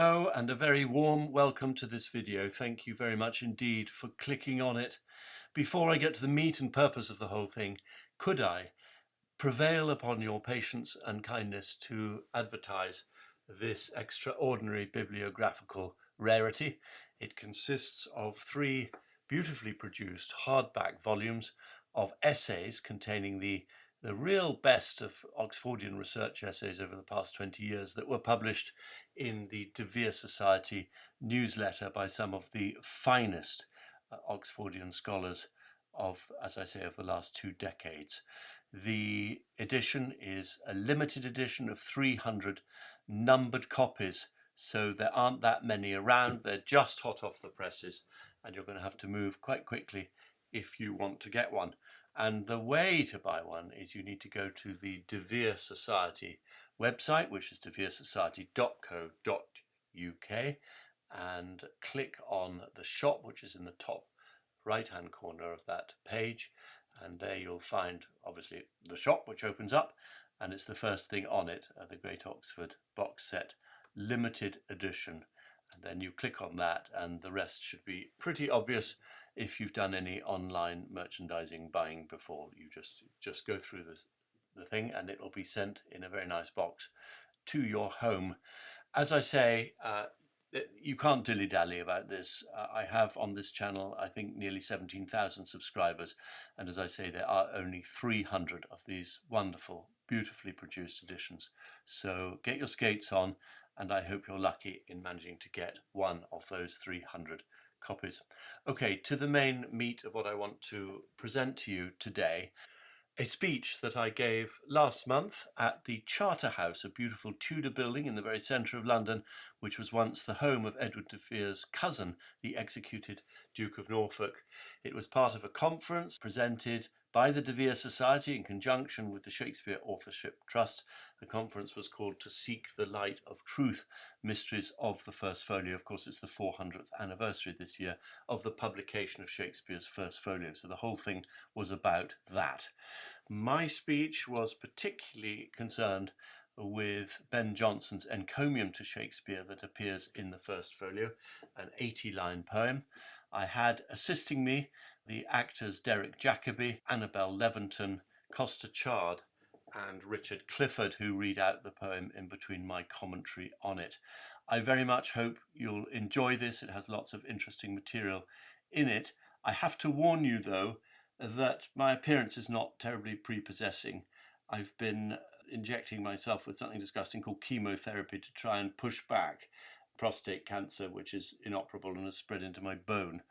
Hello and a very warm welcome to this video. Thank you very much indeed for clicking on it. Before I get to the meat and purpose of the whole thing, could I prevail upon your patience and kindness to advertise this extraordinary bibliographical rarity? It consists of 3 beautifully produced hardback volumes of essays containing the real best of Oxfordian research essays over the past 20 years that were published in the De Vere Society newsletter by some of the finest Oxfordian scholars of, as I say, of the last 2 decades. The edition is a limited edition of 300 numbered copies, so there aren't that many around. They're just hot off the presses, and you're going to have to move quite quickly if you want to get one. And the way to buy one is you need to go to the De Vere Society website, which is deveresociety.co.uk, and click on the shop, which is in the top right-hand corner of that page. And there you'll find, obviously, the shop, which opens up, and it's the first thing on it, the Great Oxford box set, limited edition. And then you click on that, and the rest should be pretty obvious. If you've done any online merchandising buying before, you just go through the thing and it will be sent in a very nice box to your home. As I say, you can't dilly-dally about this. I have on this channel, I think, nearly 17,000 subscribers, and as I say, there are only 300 of these wonderful, beautifully produced editions. So get your skates on, and I hope you're lucky in managing to get one of those 300 copies. Okay, to the main meat of what I want to present to you today. A speech that I gave last month at the Charterhouse, a beautiful Tudor building in the very centre of London, which was once the home of Edward de Vere's cousin, the executed Duke of Norfolk. It was part of a conference presented by the De Vere Society in conjunction with the Shakespeare Authorship Trust. The conference was called To Seek the Light of Truth, Mysteries of the First Folio. Of course, it's the 400th anniversary this year of the publication of Shakespeare's first folio, so the whole thing was about that. My speech was particularly concerned with Ben Jonson's encomium to Shakespeare that appears in the first folio, an 80-line poem. I had assisting me the actors Derek Jacobi, Annabel Leventon, Costa Chard, and Richard Clifford, who read out the poem in between my commentary on it. I very much hope you'll enjoy this. It has lots of interesting material in it. I have to warn you, though, that my appearance is not terribly prepossessing. I've been injecting myself with something disgusting called chemotherapy to try and push back prostate cancer, which is inoperable and has spread into my bone.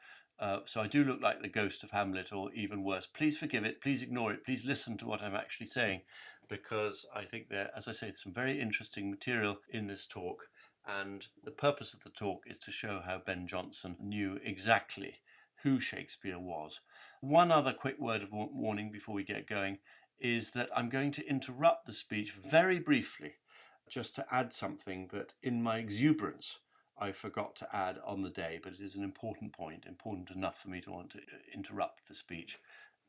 So I do look like the ghost of Hamlet, or even worse. Please forgive it, please ignore it, please listen to what I'm actually saying, because I think there, as I say, some very interesting material in this talk, and the purpose of the talk is to show how Ben Jonson knew exactly who Shakespeare was. One other quick word of warning before we get going is that I'm going to interrupt the speech very briefly, just to add something that in my exuberance I forgot to add on the day, but it is an important point, important enough for me to want to interrupt the speech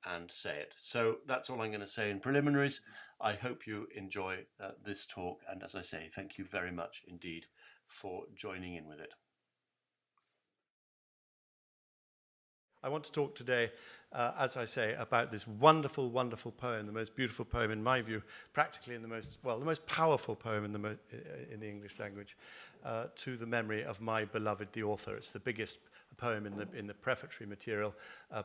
and say it. So that's all I'm going to say in preliminaries. I hope you enjoy this talk, and as I say, thank you very much indeed for joining in with it. I want to talk today, as I say, about this wonderful, wonderful poem, the most beautiful poem in my view, practically the most powerful poem in the English language, to the memory of my beloved the author. It's the biggest poem in the prefatory material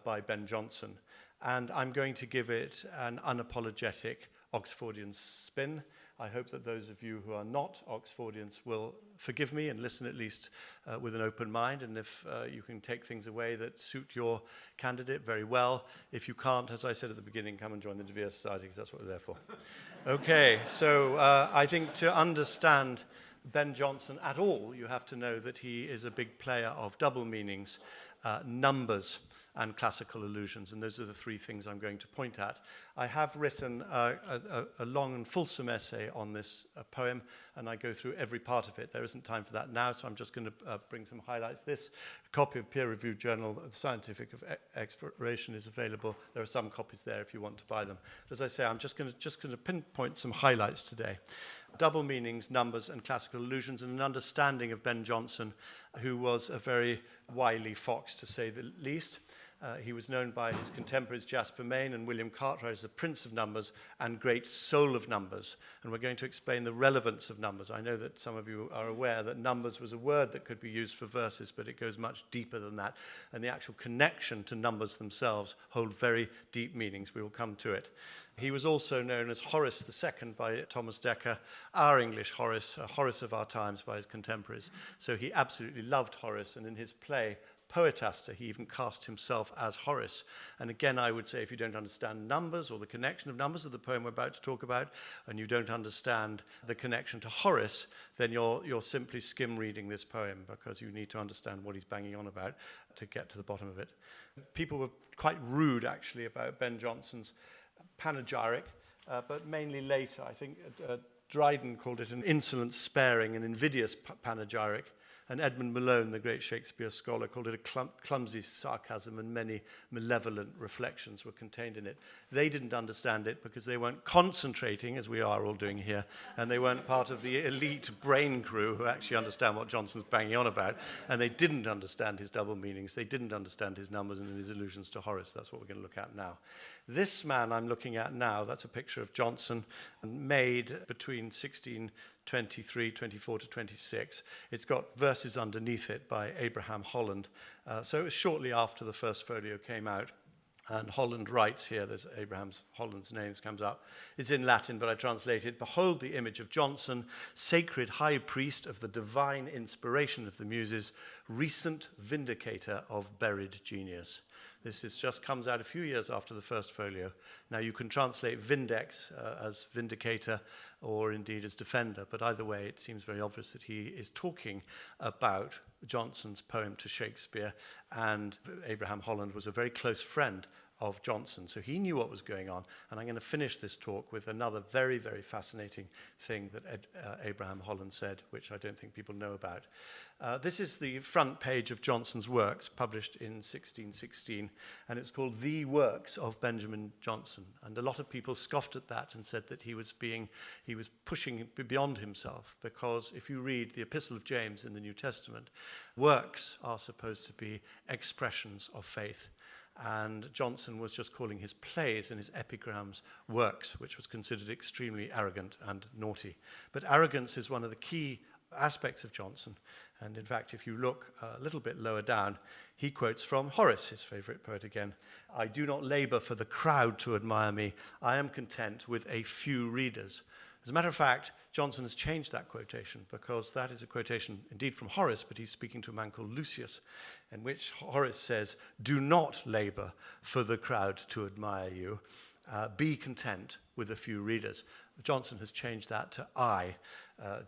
by Ben Jonson, and I'm going to give it an unapologetic Oxfordian spin. I hope that those of you who are not Oxfordians will forgive me and listen at least with an open mind, and if you can take things away that suit your candidate, very well. If you can't, as I said at the beginning, come and join the De Vere Society, because that's what we're there for. Okay, so I think to understand Ben Jonson at all, you have to know that he is a big player of double meanings, numbers, and classical allusions, and those are the 3 things I'm going to point at. I have written a long and fulsome essay on this poem, and I go through every part of it. There isn't time for that now, so I'm just going to bring some highlights. This copy of peer-reviewed journal, The Scientific Exploration, is available. There are some copies there if you want to buy them. But as I say, I'm just going to pinpoint some highlights today. double meanings, numbers, and classical allusions, and an understanding of Ben Jonson, who was a very wily fox, to say the least. He was known by his contemporaries Jasper Mayne and William Cartwright as the Prince of Numbers and Great Soul of Numbers. And we're going to explain the relevance of numbers. I know that some of you are aware that numbers was a word that could be used for verses, but it goes much deeper than that. And the actual connection to numbers themselves hold very deep meanings. We will come to it. He was also known as Horace II by Thomas Dekker, our English Horace, Horace of our times by his contemporaries. So he absolutely loved Horace, and in his play, Poetaster, he even cast himself as Horace. And again, I would say if you don't understand numbers or the connection of numbers of the poem we're about to talk about, and you don't understand the connection to Horace, then you're simply skim reading this poem, because you need to understand what he's banging on about to get to the bottom of it. People were quite rude, actually, about Ben Jonson's panegyric, but mainly later. I think Dryden called it an insolent, sparing, and invidious panegyric. And Edmund Malone, the great Shakespeare scholar, called it a clumsy sarcasm, and many malevolent reflections were contained in it. They didn't understand it because they weren't concentrating, as we are all doing here, and they weren't part of the elite brain crew who actually understand what Jonson's banging on about, and they didn't understand his double meanings. They didn't understand his numbers and his allusions to Horace. That's what we're going to look at now. This man I'm looking at now, that's a picture of Jonson, made between 1623, 24 to 26. It's got verses underneath it by Abraham Holland. So it was shortly after the first folio came out. And Holland writes here, there's Holland's name comes up. It's in Latin, but I translate it. Behold the image of Jonson, sacred high priest of the divine inspiration of the muses, recent vindicator of buried genius. This just comes out a few years after the first folio. Now you can translate vindex as vindicator or indeed as defender, but either way it seems very obvious that he is talking about Jonson's poem to Shakespeare, and Abraham Holland was a very close friend of Jonson, so he knew what was going on. And I'm going to finish this talk with another very, very fascinating thing that Abraham Holland said, which I don't think people know about. This is the front page of Jonson's works, published in 1616, and it's called The Works of Benjamin Jonson. And a lot of people scoffed at that and said that he was pushing beyond himself, because if you read the Epistle of James in the New Testament, works are supposed to be expressions of faith. And Jonson was just calling his plays and his epigrams works, which was considered extremely arrogant and naughty. But arrogance is one of the key aspects of Jonson. And in fact, if you look a little bit lower down, he quotes from Horace, his favorite poet again. I do not labor for the crowd to admire me. I am content with a few readers. As a matter of fact, Jonson has changed that quotation, because that is a quotation indeed from Horace, but he's speaking to a man called Lucius, in which Horace says, do not labor for the crowd to admire you. Be content with a few readers. Jonson has changed that to I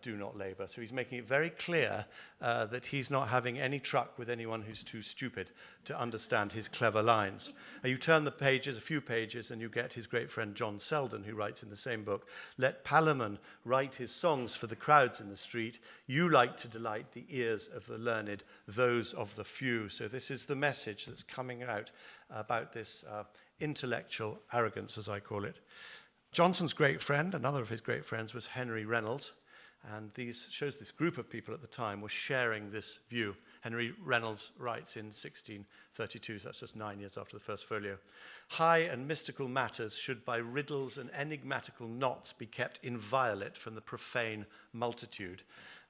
do not labor. So he's making it very clear that he's not having any truck with anyone who's too stupid to understand his clever lines. You turn the pages, a few pages, and you get his great friend John Selden, who writes in the same book, let Palamon write his songs for the crowds in the street. You like to delight the ears of the learned, those of the few. So this is the message that's coming out about this intellectual arrogance, as I call it. Jonson's great friend, another of his great friends, was Henry Reynolds, and these shows this group of people at the time were sharing this view. Henry Reynolds writes in 1632, so that's just 9 years after the first folio, high and mystical matters should by riddles and enigmatical knots be kept inviolate from the profane multitude.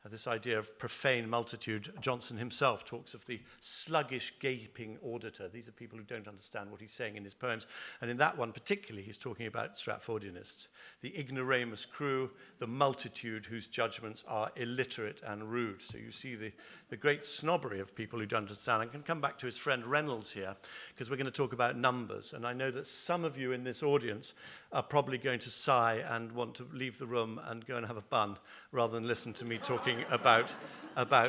This idea of profane multitude, Jonson himself talks of the sluggish, gaping auditor. These are people who don't understand what he's saying in his poems. And in that one particularly, he's talking about Stratfordianists, the ignoramus crew, the multitude whose judgments are illiterate and rude. So you see the great snobbery of people who don't understand. I can come back to his friend Reynolds here, because we're going to talk about numbers. And I know that some of you in this audience are probably going to sigh and want to leave the room and go and have a bun, rather than listen to me talking about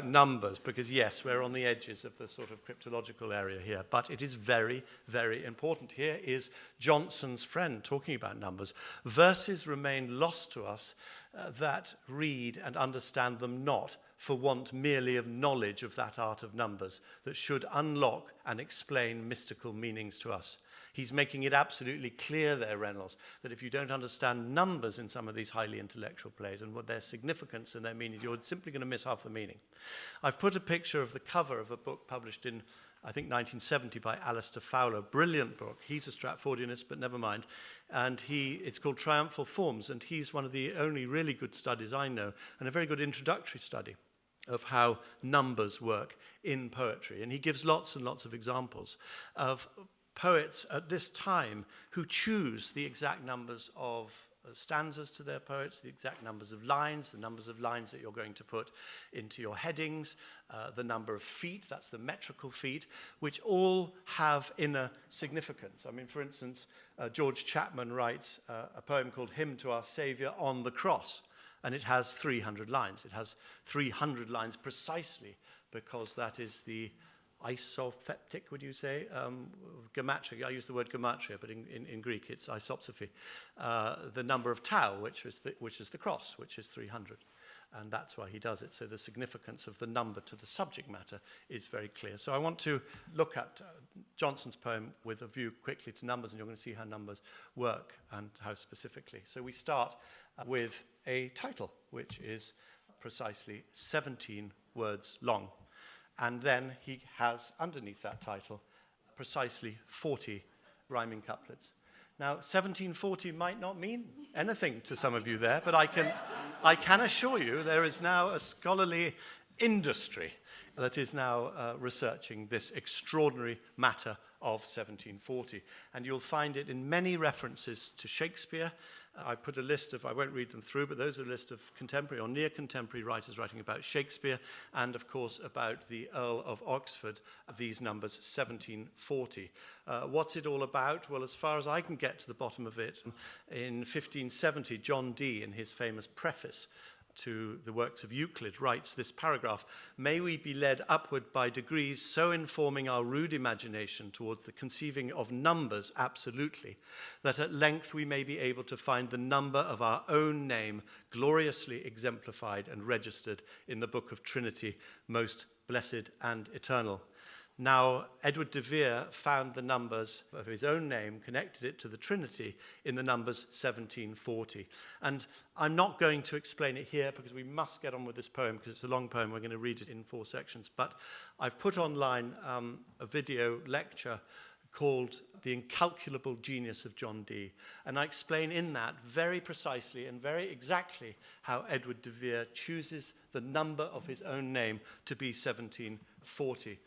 numbers, because yes, we're on the edges of the sort of cryptological area here, but it is very, very important. Here is Jonson's friend talking about numbers. Verses remain lost to us that read and understand them not, for want merely of knowledge of that art of numbers that should unlock and explain mystical meanings to us. He's making it absolutely clear there, Reynolds, that if you don't understand numbers in some of these highly intellectual plays and what their significance and their meanings, you're simply going to miss half the meaning. I've put a picture of the cover of a book published in, I think, 1970 by Alistair Fowler. Brilliant book. He's a Stratfordianist, but never mind. And it's called Triumphal Forms, and he's one of the only really good studies I know, and a very good introductory study of how numbers work in poetry. And he gives lots and lots of examples of poets at this time who choose the exact numbers of stanzas to their poets, the exact numbers of lines, the numbers of lines that you're going to put into your headings, the number of feet, that's the metrical feet, which all have inner significance. I mean, for instance, George Chapman writes a poem called Hymn to Our Saviour on the Cross, and it has 300 lines. It has 300 lines precisely because that is the isopeptic, would you say? Gematria. I use the word gematria, but in Greek it's isopsophy. The number of tau, which is the cross, which is 300. And that's why he does it. So the significance of the number to the subject matter is very clear. So I want to look at Jonson's poem with a view quickly to numbers, and you're going to see how numbers work and how specifically. So we start with a title, which is precisely 17 words long. And then he has, underneath that title, precisely 40 rhyming couplets. Now, 1740 might not mean anything to some of you there, but I can assure you there is now a scholarly industry that is now researching this extraordinary matter of 1740. And you'll find it in many references to Shakespeare. I put a list of, I won't read them through, but those are a list of contemporary or near contemporary writers writing about Shakespeare and, of course, about the Earl of Oxford, these numbers 1740. What's it all about? Well, as far as I can get to the bottom of it, in 1570, John Dee, in his famous preface to the works of Euclid, writes this paragraph: "May we be led upward by degrees, so informing our rude imagination towards the conceiving of numbers absolutely, that at length we may be able to find the number of our own name gloriously exemplified and registered in the book of Trinity, most blessed and eternal." Now, Edward de Vere found the numbers of his own name, connected it to the Trinity in the numbers 1740. And I'm not going to explain it here because we must get on with this poem because it's a long poem. We're going to read it in 4 sections. But I've put online a video lecture called The Incalculable Genius of John Dee. And I explain in that very precisely and very exactly how Edward de Vere chooses the number of his own name to be 1740.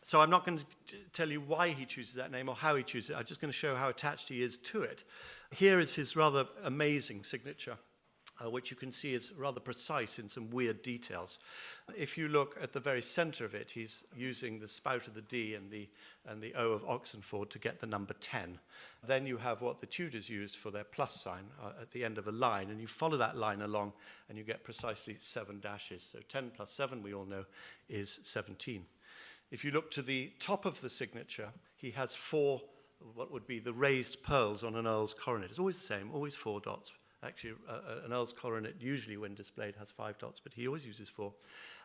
So I'm not going to tell you why he chooses that name or how he chooses it. I'm just going to show how attached he is to it. Here is his rather amazing signature, which you can see is rather precise in some weird details. If you look at the very center of it, he's using the spout of the D and the O of Oxenford to get the number 10. Then you have what the Tudors used for their plus sign at the end of a line, and you follow that line along and you get precisely 7 dashes. So 10 plus 7, we all know, is 17. If you look to the top of the signature, he has 4, what would be the raised pearls on an earl's coronet. It's always the same, always 4 dots. Actually, an earl's coronet usually when displayed has 5 dots, but he always uses 4.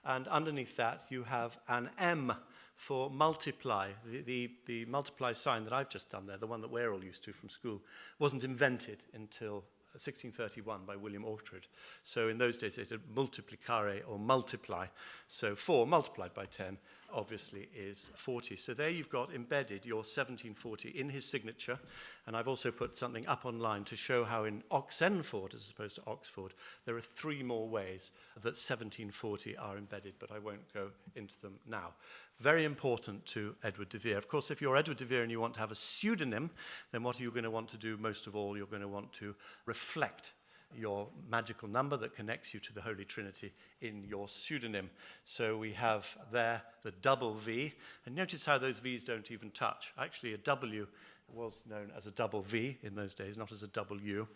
And underneath that, you have an M for multiply. The multiply sign that I've just done there, the one that we're all used to from school, wasn't invented until 1631 by William Orchard. So in those days, they said multiplicare or multiply. So 4 multiplied by 10 obviously is 40. So there you've got embedded your 1740 in his signature. And I've also put something up online to show how in Oxenford, as opposed to Oxford, there are 3 more ways that 1740 are embedded, but I won't go into them now. Very important to Edward de Vere. Of course, if you're Edward de Vere and you want to have a pseudonym, then what are you going to want to do most of all? You're going to want to reflect your magical number that connects you to the Holy Trinity in your pseudonym. So we have there the double V, and notice how those V's don't even touch. Actually, a W was known as a double V in those days, not as a double U,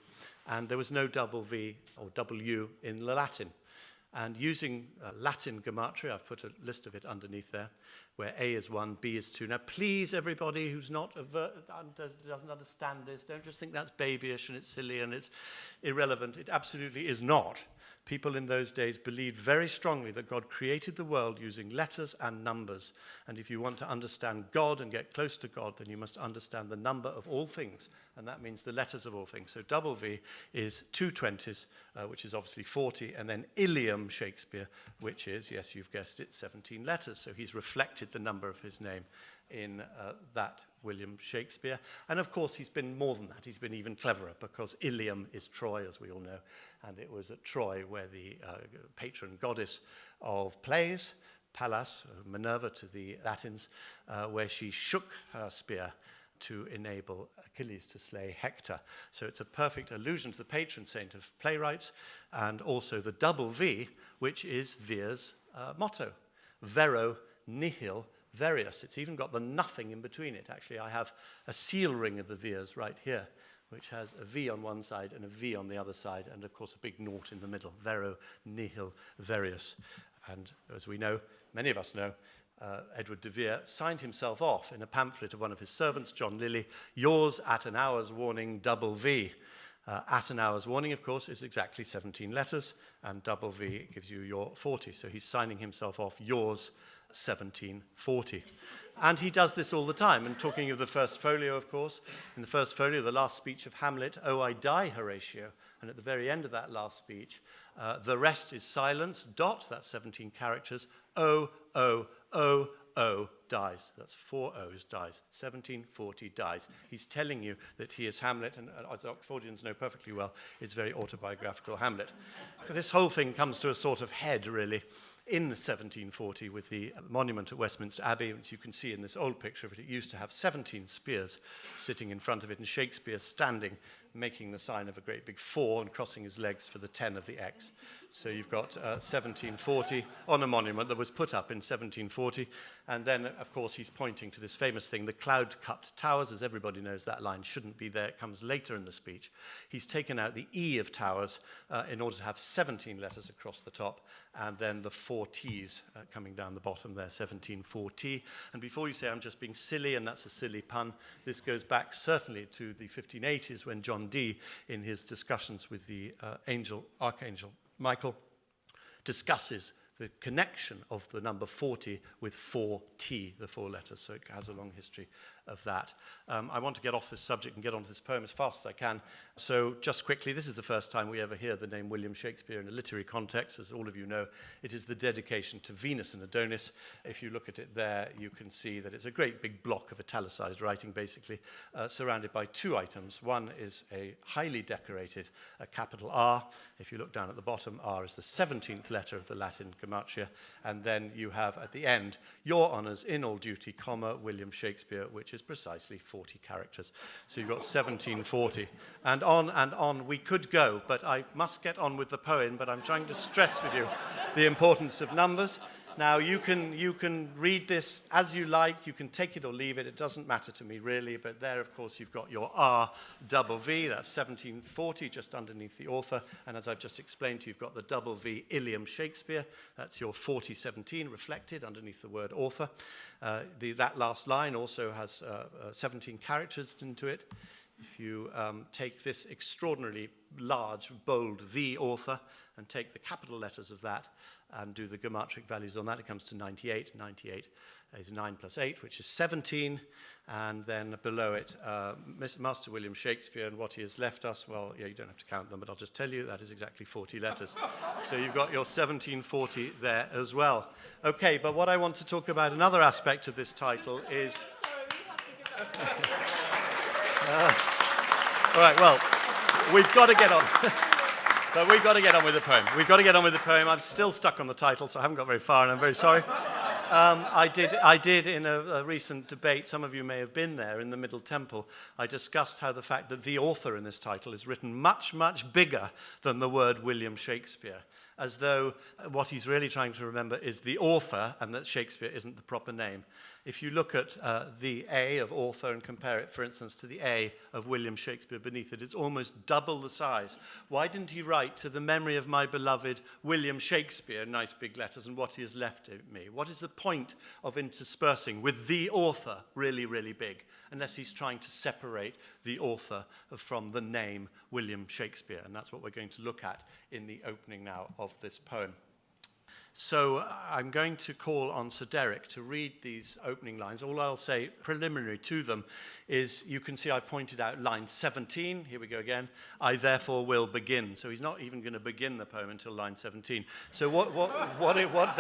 and there was no double V or double U in Latin. And using Latin gematria, I've put a list of it underneath there, where A is 1, B is 2. Now, please, everybody who's not doesn't understand this, don't just think that's babyish and it's silly and it's irrelevant. It absolutely is not, People in those days believed very strongly that God created the world using letters and numbers. And if you want to understand God and get close to God, then you must understand the number of all things. And that means the letters of all things. So double V is 2 20s, which is obviously 40, and then Ilium Shakespeare, which is, yes, you've guessed it, 17 letters. So he's reflected the number of his name in that William Shakespeare. And of course, he's been more than that. He's been even cleverer, because Ilium is Troy, as we all know. And it was at Troy where the patron goddess of plays, Pallas, Minerva to the Latins, where she shook her spear to enable Achilles to slay Hector. So it's a perfect allusion to the patron saint of playwrights, and also the double V, which is Vere's motto, Vero nihil verius. It's even got the nothing in between it. Actually, I have a seal ring of the Veres right here, which has a V on one side and a V on the other side, and of course a big naught in the middle, Vero nihil verius. And as we know, many of us know, Edward de Vere signed himself off in a pamphlet of one of his servants, John Lilly, yours at an hour's warning, double V. At an hour's warning, of course, is exactly 17 letters, and double V gives you your 40. So he's signing himself off, yours 1740. And he does this all the time. And talking of the first folio, of course, in the first folio, the last speech of Hamlet, "Oh, I die, Horatio." And at the very end of that last speech, the rest is silence, dot, that's 17 characters, oh, oh, oh, oh, dies. That's 4 O's, dies. 1740 dies. He's telling you that he is Hamlet, and as Oxfordians know perfectly well, it's very autobiographical Hamlet. This whole thing comes to a sort of head, really, in 1740 with the monument at Westminster Abbey, which you can see in this old picture of it. It used to have 17 spears sitting in front of it, and Shakespeare standing, making the sign of a great big 4 and crossing his legs for the 10 of the X. So you've got 1740 on a monument that was put up in 1740. And then, of course, he's pointing to this famous thing, the cloud-cupped towers. As everybody knows, that line shouldn't be there. It comes later in the speech. He's taken out the E of towers in order to have 17 letters across the top, and then the 4 T's coming down the bottom there, 1740. And before you say I'm just being silly, and that's a silly pun, this goes back certainly to the 1580s when John Dee, in his discussions with the Archangel Michael, discusses the connection of the number 40 with 4T, the 4 letters, so it has a long history of that. I want to get off this subject and get onto this poem as fast as I can. So just quickly, this is the first time we ever hear the name William Shakespeare in a literary context. As all of you know, it is the dedication to Venus and Adonis. If you look at it there, you can see that it's a great big block of italicized writing, basically, surrounded by 2 items. One is a highly decorated capital R. If you look down at the bottom, R is the 17th letter of the Latin Gematria. And then you have at the end, your honours in all duty, comma, William Shakespeare, which is precisely 40 characters. So you've got 1740. And on we could go, but I must get on with the poem, but I'm trying to stress with you the importance of numbers. Now, you can read this as you like. You can take it or leave it. It doesn't matter to me, really. But there, of course, you've got your R double V. That's 1740, just underneath the author. And as I've just explained to you, you've got the double V, Ilium Shakespeare. That's your 4017 reflected underneath the word author. That last line also has 17 characters into it. If you take this extraordinarily large, bold the author and take the capital letters of that and do the gematria values on that, it comes to 98. 98 is 9 plus 8, which is 17. And then below it, Master William Shakespeare, and what he has left us, well, yeah, you don't have to count them, but I'll just tell you that is exactly 40 letters. So you've got your 1740 there as well. Okay, but what I want to talk about, another aspect of this title is... all right, well, we've got to get on. But we've got to get on with the poem. We've got to get on with the poem. I'm still stuck on the title, so I haven't got very far, and I'm very sorry. I did in a recent debate, some of you may have been there, in the Middle Temple, I discussed how the fact that the author in this title is written much, much bigger than the word William Shakespeare, as though what he's really trying to remember is the author, and that Shakespeare isn't the proper name. If you look at the A of author and compare it, for instance, to the A of William Shakespeare beneath it, it's almost double the size. Why didn't he write to the memory of my beloved William Shakespeare, nice big letters, and what he has left me? What is the point of interspersing with the author really, really big, unless he's trying to separate the author from the name William Shakespeare. And that's what we're going to look at in the opening now of this poem. So I'm going to call on Sir Derek to read these opening lines. All I'll say preliminary to them is, you can see I pointed out line 17. Here we go again. I therefore will begin. So he's not even going to begin the poem until line 17. So what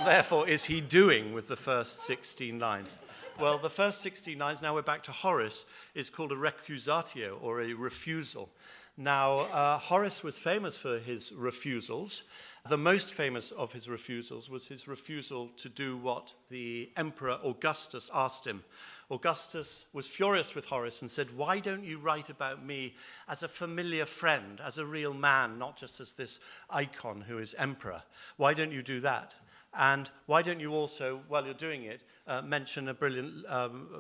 therefore is he doing with the first 16 lines? Well, the first 16 lines, now we're back to Horace, is called a recusatio, or a refusal. Now, Horace was famous for his refusals. The most famous of his refusals was his refusal to do what the Emperor Augustus asked him. Augustus was furious with Horace and said, "Why don't you write about me as a familiar friend, as a real man, not just as this icon who is emperor? Why don't you do that? And why don't you also, while you're doing it, mention a brilliant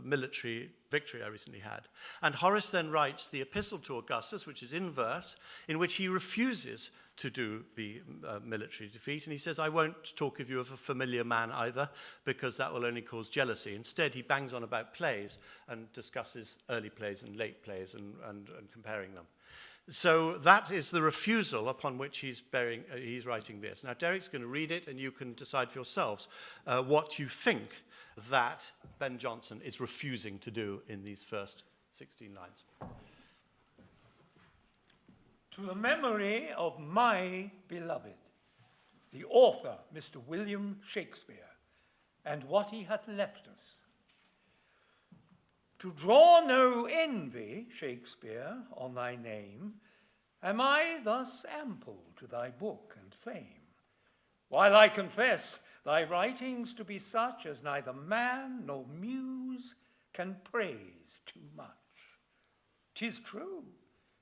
military victory I recently had?" And Horace then writes the epistle to Augustus, which is in verse, in which he refuses to do the military defeat. And he says, "I won't talk of you as a familiar man either, because that will only cause jealousy." Instead, he bangs on about plays and discusses early plays and late plays and comparing them. So that is the refusal upon which he's writing this. Now, Derek's going to read it, and you can decide for yourselves what you think that Ben Jonson is refusing to do in these first 16 lines. To the memory of my beloved, the author, Mr. William Shakespeare, and what he hath left us. To draw no envy, Shakespeare, on thy name, am I thus ample to thy book and fame, while I confess thy writings to be such as neither man nor muse can praise too much. 'Tis true,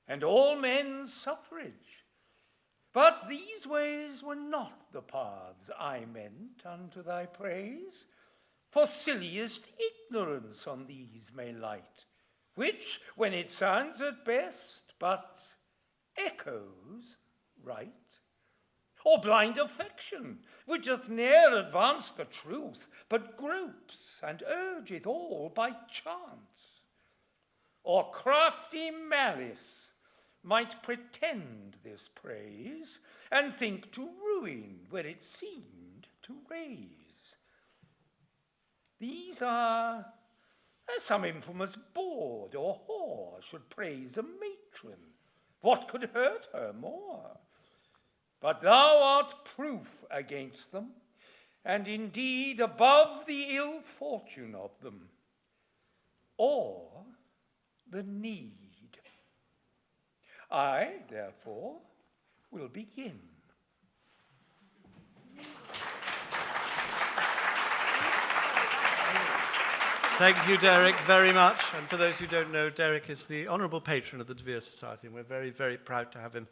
and all men's suffrage, but these ways were not the paths I meant unto thy praise. For silliest ignorance on these may light, which, when it sounds at best, but echoes right. Or blind affection, which doth ne'er advance the truth, but gropes and urgeth all by chance. Or crafty malice might pretend this praise, and think to ruin where it seemed to raise. These are as some infamous bawd or whore should praise a matron. What could hurt her more? But thou art proof against them, and indeed above the ill fortune of them, or the need. I, therefore, will begin. Thank you, Derek, very much. And for those who don't know, Derek is the honourable patron of the De Vere Society, and we're very, very proud to have him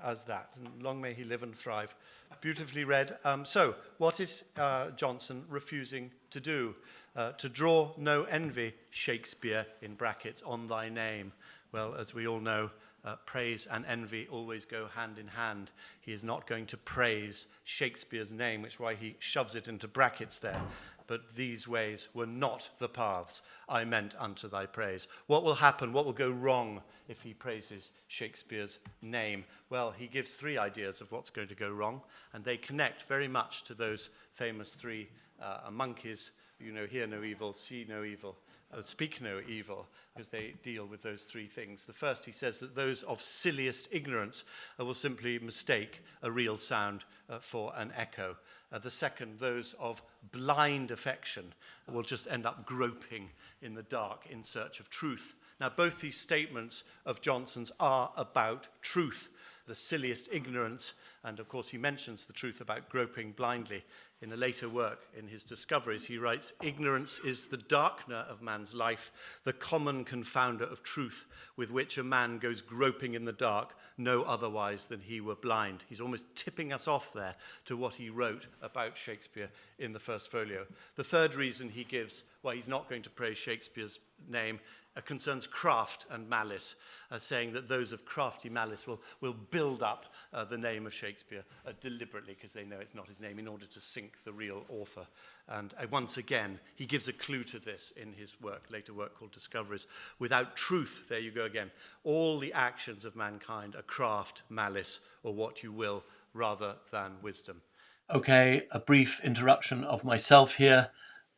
as that. And long may he live and thrive. Beautifully read. So, what is Jonson refusing to do? To draw no envy, Shakespeare, in brackets, on thy name. Well, as we all know, praise and envy always go hand in hand. He is not going to praise Shakespeare's name, which is why he shoves it into brackets there. But these ways were not the paths I meant unto thy praise. What will happen? What will go wrong if he praises Shakespeare's name? Well, he gives three ideas of what's going to go wrong, and they connect very much to those famous three monkeys. You know, hear no evil, see no evil, speak no evil, because they deal with those three things. The first, he says that those of silliest ignorance will simply mistake a real sound for an echo. The second, those of blind affection will just end up groping in the dark in search of truth. Now, both these statements of Jonson's are about truth. The silliest ignorance, and of course he mentions the truth about groping blindly. In a later work, in his Discoveries, he writes, "Ignorance is the darkener of man's life, the common confounder of truth, with which a man goes groping in the dark, no otherwise than he were blind." He's almost tipping us off there to what he wrote about Shakespeare in the first folio. The third reason he gives why he's not going to praise Shakespeare's name concerns craft and malice, saying that those of crafty malice will build up the name of Shakespeare deliberately because they know it's not his name in order to sink the real author. And once again, he gives a clue to this in his later work called Discoveries. Without truth, there you go again, all the actions of mankind are craft, malice, or what you will, rather than wisdom. Okay, a brief interruption of myself here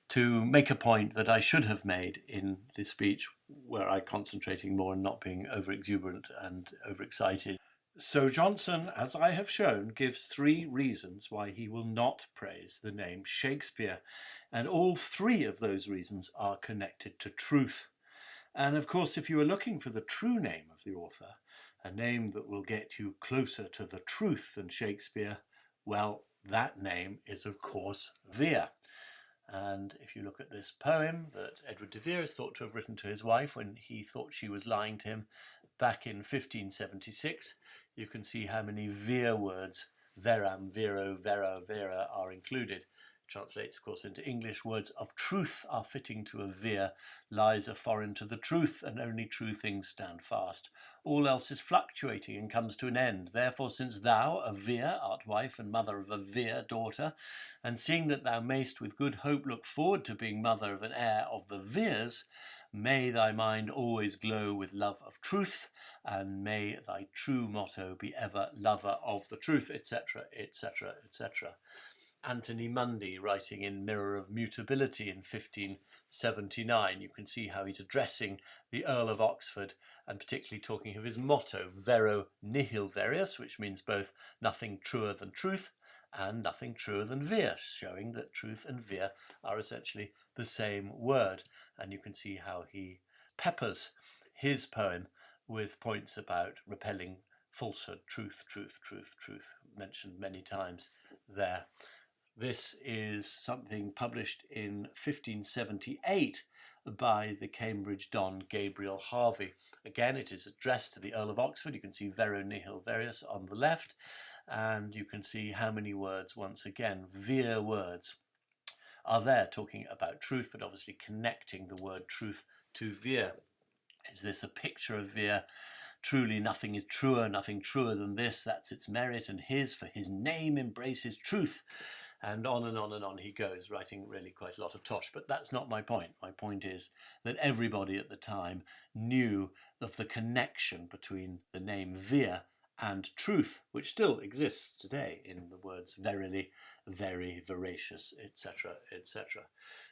to make a point that I should have made in this speech, where I'm concentrating more on not being over-exuberant and overexcited. So Johnson, as I have shown, gives 3 reasons why he will not praise the name Shakespeare, and all 3 of those reasons are connected to truth. And of course, if you are looking for the true name of the author, a name that will get you closer to the truth than Shakespeare, well, that name is, of course, Vere. And if you look at this poem that Edward de Vere is thought to have written to his wife when he thought she was lying to him back in 1576, you can see how many Vere words, veram, vero, vera, vera, are included. Translates, of course, into English. Words of truth are fitting to a Vere, lies are foreign to the truth, and only true things stand fast. All else is fluctuating and comes to an end. Therefore, since thou, a Vere, art wife and mother of a Vere daughter, and seeing that thou mayst with good hope look forward to being mother of an heir of the Veres, may thy mind always glow with love of truth, and may thy true motto be ever lover of the truth, etc., etc., etc. Anthony Mundy, writing in Mirror of Mutability in 1579, you can see how he's addressing the Earl of Oxford and particularly talking of his motto, vero nihil verius, which means both nothing truer than truth and nothing truer than Vere, showing that truth and Vere are essentially the same word. And you can see how he peppers his poem with points about repelling falsehood, truth, truth, truth, truth, mentioned many times there. This is something published in 1578 by the Cambridge Don Gabriel Harvey. Again, it is addressed to the Earl of Oxford. You can see vero nihil verius on the left, and you can see how many words, once again, Vere words, are there talking about truth, but obviously connecting the word truth to Vere. Is this a picture of Vere? Truly nothing is truer, nothing truer than this. That's its merit and his, for his name embraces truth. And on and on and on he goes, writing really quite a lot of tosh. But that's not my point. My point is that everybody at the time knew of the connection between the name Vere and truth, which still exists today in the words verily, very, veracious, etc., etc.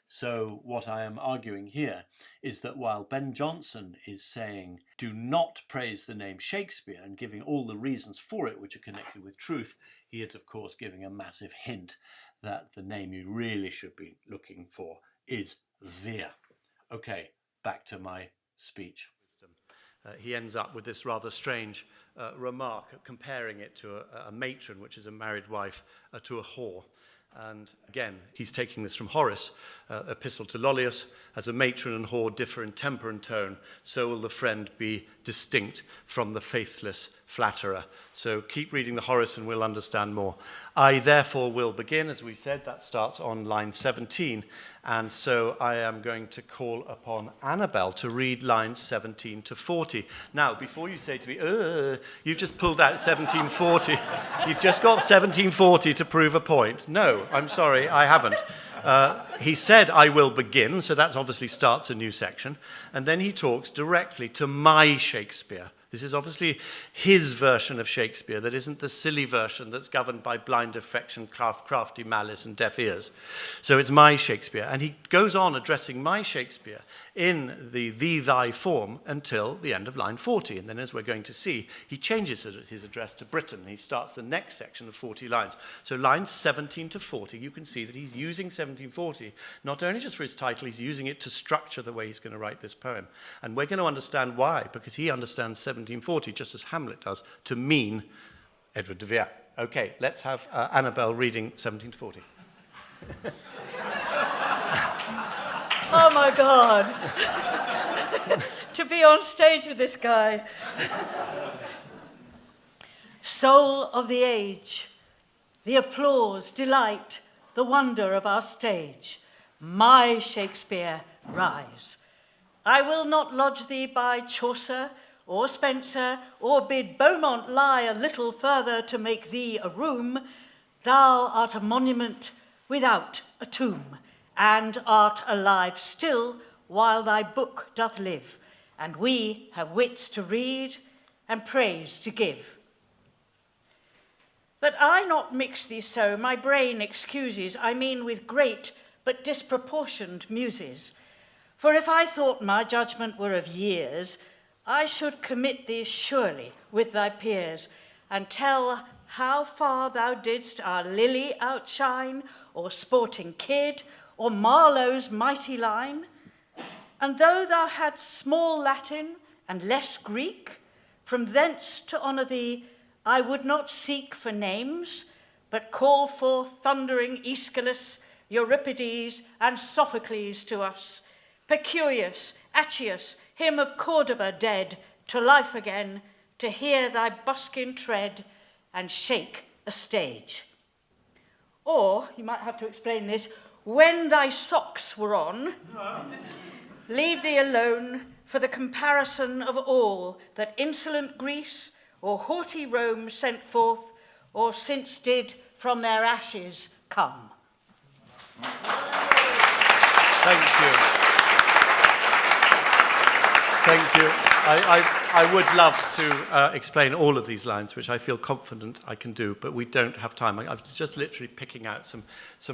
So what I am arguing here is that while Ben Jonson is saying, do not praise the name Shakespeare and giving all the reasons for it which are connected with truth, he is of course giving a massive hint that the name you really should be looking for is Vere. Okay, back to my speech. He ends up with this rather strange remark, comparing it to a matron, which is a married wife, to a whore. And again, he's taking this from Horace, Epistle to Lollius, as a matron and whore differ in temper and tone, so will the friend be distinct from the faithless flatterer. So keep reading the Horace and we'll understand more. I therefore will begin, as we said, that starts on line 17. And so I am going to call upon Annabel to read lines 17 to 40. Now, before you say to me, you've just pulled out 1740. You've just got 1740 to prove a point. No, I'm sorry, I haven't. He said, I will begin, so that obviously starts a new section. And then he talks directly to my Shakespeare. This is obviously his version of Shakespeare that isn't the silly version that's governed by blind affection, crafty malice, and deaf ears. So it's my Shakespeare. And he goes on addressing my Shakespeare in the thee, thy form until the end of line 40. And then, as we're going to see, he changes his address to Britain. He starts the next section of 40 lines. So lines 17 to 40, you can see that he's using 1740, not only just for his title, he's using it to structure the way he's going to write this poem. And we're going to understand why, because he understands 1740, just as Hamlet does, to mean Edward de Vere. Okay, let's have Annabel reading 1740. Oh my God. To be on stage with this guy. Soul of the age, the applause, delight, the wonder of our stage. my Shakespeare, rise. I will not lodge thee by Chaucer or Spencer, or bid Beaumont lie a little further to make thee a room. Thou art a monument without a tomb, and art alive still while thy book doth live, and we have wits to read and praise to give. That I not mix thee so, my brain excuses, I mean with great but disproportioned muses. For if I thought my judgment were of years, I should commit thee surely with thy peers, and tell how far thou didst our Lily outshine, or Sporting Kid, or Marlowe's mighty line. And though thou hadst small Latin and less Greek, from thence to honour thee I would not seek for names, but call forth thundering Aeschylus, Euripides, and Sophocles to us, Pecurius, Accius, him of Cordova dead, to life again, to hear thy buskin tread and shake a stage. Or, you might have to explain this, when thy socks were on, leave thee alone for the comparison of all that insolent Greece or haughty Rome sent forth, or since did from their ashes come. Thank you. Thank you. I would love to explain all of these lines, which I feel confident I can do, but we don't have time. I'm just literally picking out some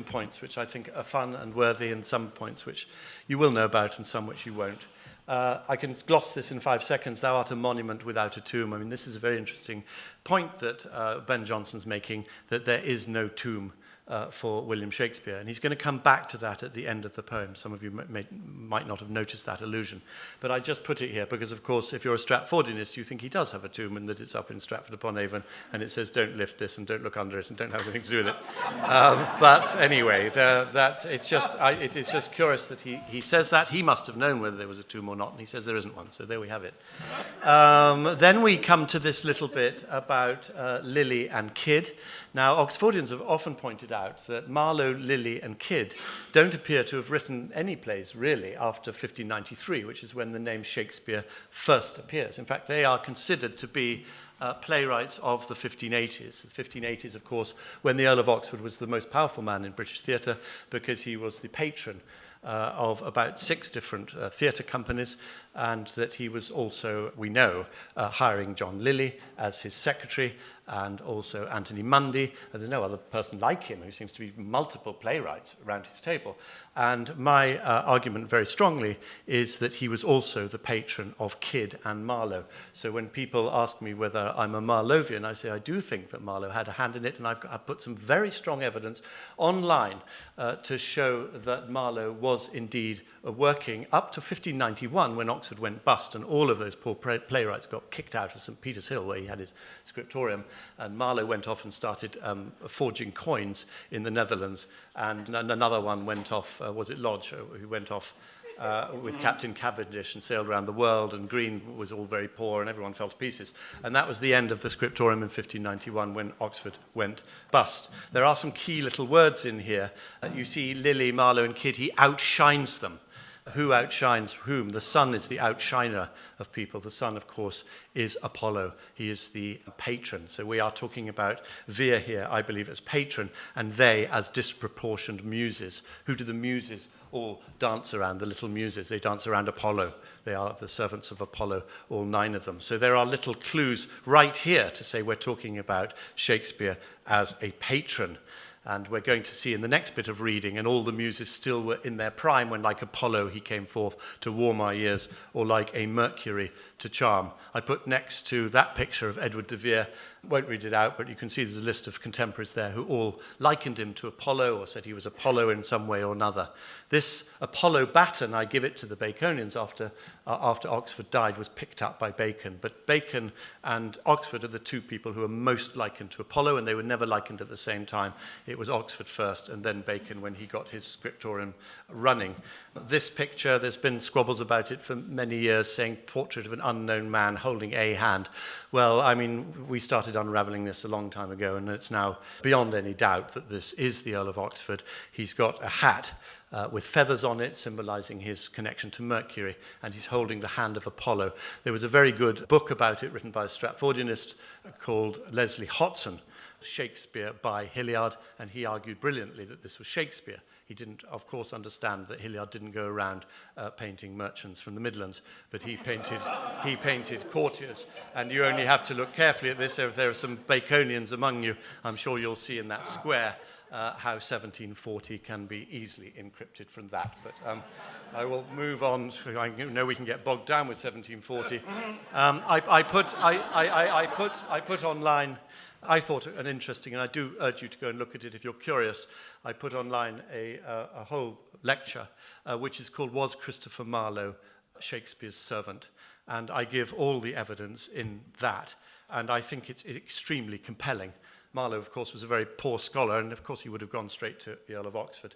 points which I think are fun and worthy, and some points which you will know about and some which you won't. I can gloss this in 5 seconds. Thou art a monument without a tomb. I mean, this is a very interesting point that Ben Jonson's making, that there is no tomb for William Shakespeare. And he's going to come back to that at the end of the poem. Some of you might not have noticed that allusion. But I just put it here because, of course, if you're a Stratfordianist, you think he does have a tomb and that it's up in Stratford-upon-Avon and it says, don't lift this and don't look under it and don't have anything to do with it. But anyway, it's just curious that he says that. He must have known whether there was a tomb or not, and he says there isn't one. So there we have it. Then we come to this little bit about Lily and Kidd. Now, Oxfordians have often pointed out that Marlowe, Lily, and Kidd don't appear to have written any plays, really, after 1593, which is when the name Shakespeare first appears. In fact, they are considered to be playwrights of the 1580s. The 1580s, of course, when the Earl of Oxford was the most powerful man in British theatre because he was the patron of about 6 different theatre companies, and that he was also, we know, hiring John Lilly as his secretary, and also Anthony Mundy. And there's no other person like him who seems to be multiple playwrights around his table. And my argument very strongly is that he was also the patron of Kidd and Marlowe. So when people ask me whether I'm a Marlovian, I say I do think that Marlowe had a hand in it, and I've put some very strong evidence online to show that Marlowe was indeed working up to 1591 when Oxford went bust, and all of those poor playwrights got kicked out of St. Peter's Hill, where he had his scriptorium, and Marlowe went off and started forging coins in the Netherlands, and another one went off, was it Lodge, who went off with Captain Cavendish and sailed around the world, and Green was all very poor and everyone fell to pieces. And that was the end of the scriptorium in 1591 when Oxford went bust. There are some key little words in here. You see Lily, Marlowe and Kidd, he outshines them. Who outshines whom? The sun is the outshiner of people. The sun, of course, is Apollo. He is the patron. So we are talking about Vere here, I believe, as patron, and they as disproportioned muses. Who do the muses all dance around? The little muses. They dance around Apollo. They are the servants of Apollo, all 9 of them. So there are little clues right here to say we're talking about Shakespeare as a patron. And we're going to see in the next bit of reading, and all the muses still were in their prime when, like Apollo, he came forth to warm our ears, or like a Mercury to charm. I put next to that picture of Edward de Vere, won't read it out, but you can see there's a list of contemporaries there who all likened him to Apollo, or said he was Apollo in some way or another. This Apollo baton, I give it to the Baconians after Oxford died, was picked up by Bacon. But Bacon and Oxford are the 2 people who are most likened to Apollo, and they were never likened at the same time. It was Oxford first, and then Bacon when he got his scriptorium running. This picture, there's been squabbles about it for many years, saying portrait of an unknown man holding a hand. Well, I mean, we started unraveling this a long time ago, and it's now beyond any doubt that this is the Earl of Oxford. He's got a hat with feathers on it, symbolizing his connection to Mercury, and he's holding the hand of Apollo. There was a very good book about it written by a Stratfordianist called Leslie Hodson, Shakespeare by Hilliard, and he argued brilliantly that this was Shakespeare. He didn't, of course, understand that Hilliard didn't go around painting merchants from the Midlands, but he painted courtiers. And you only have to look carefully at this. If there are some Baconians among you, I'm sure you'll see in that square how 1740 can be easily encrypted from that. But I will move on. I know we can get bogged down with 1740. I put online. I thought an interesting, and I do urge you to go and look at it if you're curious. I put online a whole lecture, which is called "Was Christopher Marlowe Shakespeare's Servant?" And I give all the evidence in that, and I think it's extremely compelling. Marlowe, of course, was a very poor scholar, and of course he would have gone straight to the Earl of Oxford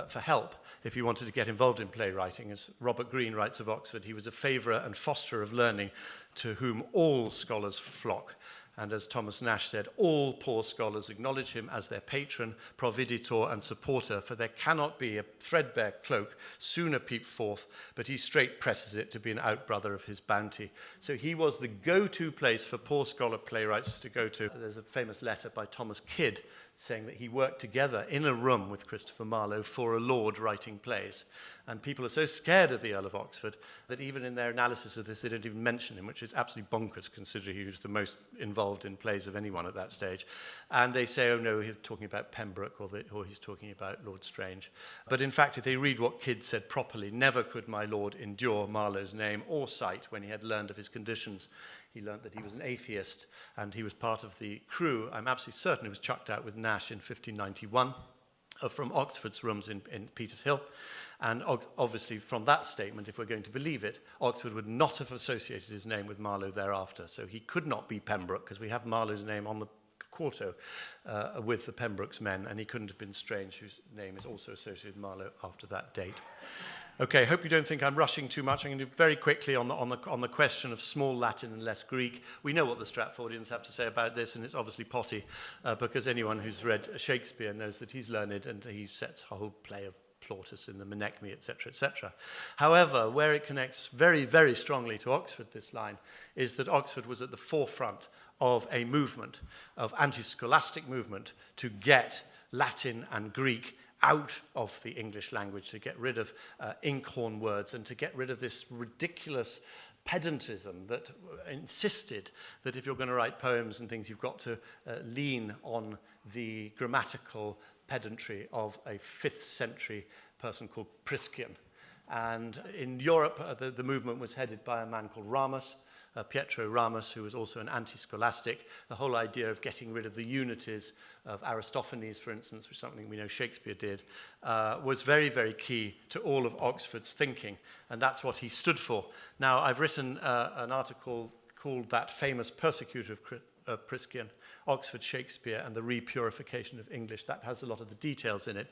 for help if he wanted to get involved in playwriting. As Robert Greene writes of Oxford, he was a favourer and fosterer of learning to whom all scholars flock. And as Thomas Nash said, all poor scholars acknowledge him as their patron, providitor, and supporter, for there cannot be a threadbare cloak sooner peep forth, but he straight presses it to be an outbrother of his bounty. So he was the go-to place for poor scholar playwrights to go to. There's a famous letter by Thomas Kidd saying that he worked together in a room with Christopher Marlowe for a lord writing plays. And people are so scared of the Earl of Oxford that even in their analysis of this, they don't even mention him, which is absolutely bonkers, considering he was the most involved in plays of anyone at that stage. And they say, oh no, he's talking about Pembroke, or he's talking about Lord Strange. But in fact, if they read what Kidd said properly, never could my lord endure Marlowe's name or sight when he had learned of his conditions. He learnt that he was an atheist, and he was part of the crew. I'm absolutely certain he was chucked out with Nash in 1591 from Oxford's rooms in Peters Hill. And obviously from that statement, if we're going to believe it, Oxford would not have associated his name with Marlowe thereafter. So he could not be Pembroke, because we have Marlowe's name on the quarto with the Pembroke's men, and he couldn't have been Strange, whose name is also associated with Marlowe after that date. Okay, hope you don't think I'm rushing too much. I'm going to do very quickly on the question of small Latin and less Greek. We know what the Stratfordians have to say about this, and it's obviously potty, because anyone who's read Shakespeare knows that he's learned, and he sets a whole play of Plautus in the Menechmi, etc., etc. However, where it connects very, very strongly to Oxford, this line, is that Oxford was at the forefront of a movement, of anti-scholastic movement, to get Latin and Greek out of the English language, to get rid of inkhorn words and to get rid of this ridiculous pedantism that insisted that if you're going to write poems and things, you've got to lean on the grammatical pedantry of a 5th century person called Priscian. And in Europe, the movement was headed by a man called Ramus, Pietro Ramus, who was also an anti-scholastic. The whole idea of getting rid of the unities of Aristophanes, for instance, which is something we know Shakespeare did, was very, very key to all of Oxford's thinking, and that's what he stood for. Now, I've written an article called That Famous Persecutor of Priscian, Oxford Shakespeare and the Repurification of English. That has a lot of the details in it.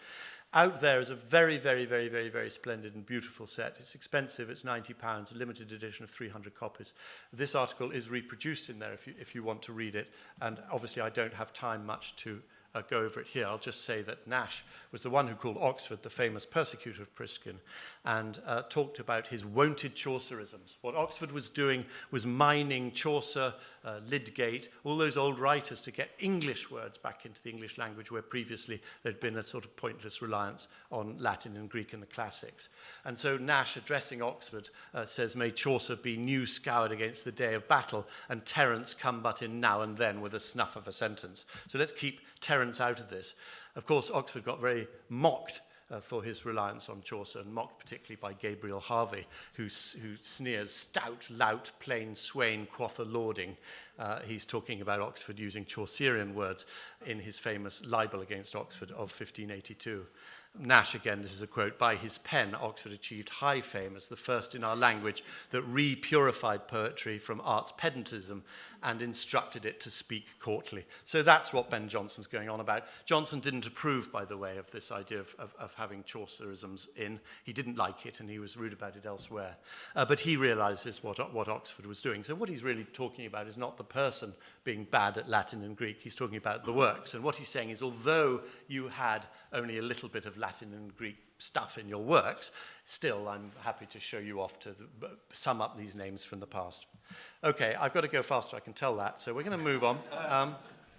Out there is a very, very, very, very, very splendid and beautiful set. It's expensive, it's £90, a limited edition of 300 copies. This article is reproduced in there if you want to read it, and obviously I don't have time much to go over it here. I'll just say that Nash was the one who called Oxford the famous persecutor of Priscian, and talked about his wonted Chaucerisms. What Oxford was doing was mining Chaucer, Lydgate, all those old writers to get English words back into the English language, where previously there'd been a sort of pointless reliance on Latin and Greek in the classics. And so Nash, addressing Oxford, says, "May Chaucer be new scoured against the day of battle, and Terence come but in now and then with a snuff of a sentence." So let's keep Terence out of this. Of course, Oxford got very mocked for his reliance on Chaucer, and mocked particularly by Gabriel Harvey, who sneers, "Stout, lout, plain swain, quotha lording." He's talking about Oxford using Chaucerian words in his famous libel against Oxford of 1582. Nash, again, this is a quote, "By his pen, Oxford achieved high fame as the first in our language that re-purified poetry from art's pedantism and instructed it to speak courtly." So that's what Ben Jonson's going on about. Jonson didn't approve, by the way, of this idea of having Chaucerisms in. He didn't like it, and he was rude about it elsewhere. But he realizes what Oxford was doing. So what he's really talking about is not the person being bad at Latin and Greek. He's talking about the works. And what he's saying is, although you had only a little bit of Latin and Greek stuff in your works, still I'm happy to show you off to sum up these names from the past. Okay, I've got to go faster, I can tell that, so we're going to move on.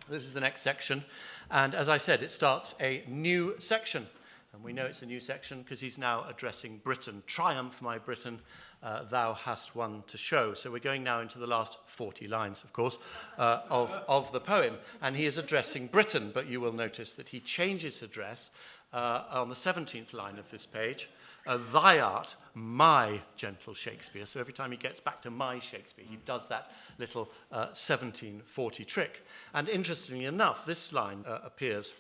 This is the next section, and as I said, it starts a new section. And we know it's a new section because he's now addressing Britain. "Triumph, my Britain, thou hast won to show." So we're going now into the last 40 lines, of course, of the poem. And he is addressing Britain, but you will notice that he changes address on the 17th line of this page. "Thy art, my gentle Shakespeare." So every time he gets back to my Shakespeare, he does that little 1740 trick. And interestingly enough, this line appears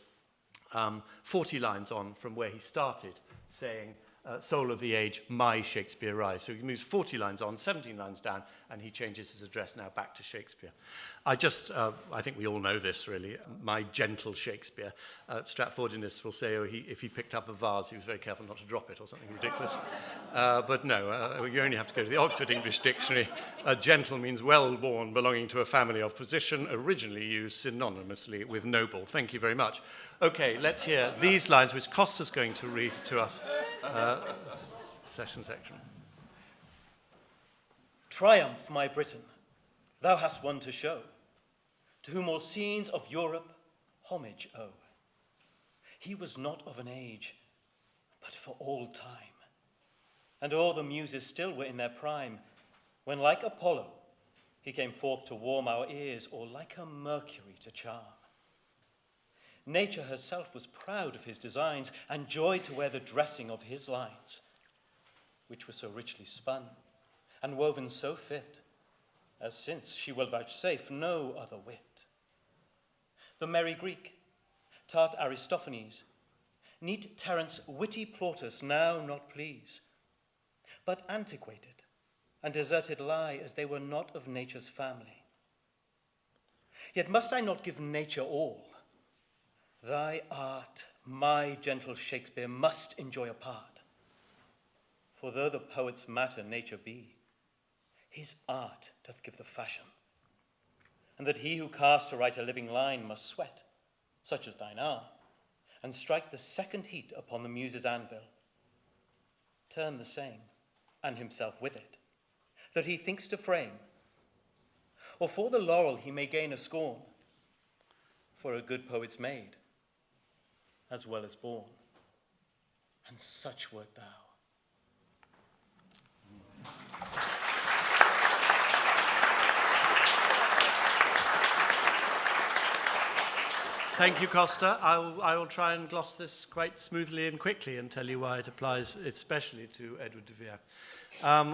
40 lines on from where he started, saying, "Soul of the age, my Shakespeare rise." So he moves 40 lines on, 17 lines down, and he changes his address now back to Shakespeare. I think we all know this, really. My gentle Shakespeare. Stratfordianists will say, if he picked up a vase, he was very careful not to drop it, or something ridiculous. But no, you only have to go to the Oxford English Dictionary. Gentle means well-born, belonging to a family of position, originally used synonymously with noble. Thank you very much. Okay, let's hear these lines, which Costa's going to read to us. Section. "Triumph, my Britain, thou hast won to show, to whom all scenes of Europe homage owe. He was not of an age, but for all time, and all the muses still were in their prime, when like Apollo he came forth to warm our ears, or like a Mercury to charm. Nature herself was proud of his designs, and joyed to wear the dressing of his lines, which were so richly spun, and woven so fit, as since she will vouchsafe no other wit. The merry Greek, tart Aristophanes, neat Terence, witty Plautus now not please, but antiquated and deserted lie as they were not of nature's family. Yet must I not give nature all? Thy art, my gentle Shakespeare, must enjoy a part. For though the poet's matter nature be, his art doth give the fashion, and that he who cast to write a living line must sweat, such as thine are, and strike the second heat upon the muse's anvil, turn the same, and himself with it, that he thinks to frame, or for the laurel he may gain a scorn, for a good poet's made, as well as born, and such wert thou. Thank you, Costa. I will try and gloss this quite smoothly and quickly and tell you why it applies especially to Edward de Vere.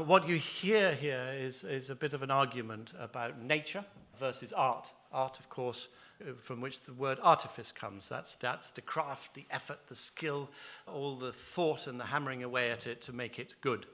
What you hear here is a bit of an argument about nature versus art. Art, of course, from which the word artifice comes. That's the craft, the effort, the skill, all the thought and the hammering away at it to make it good.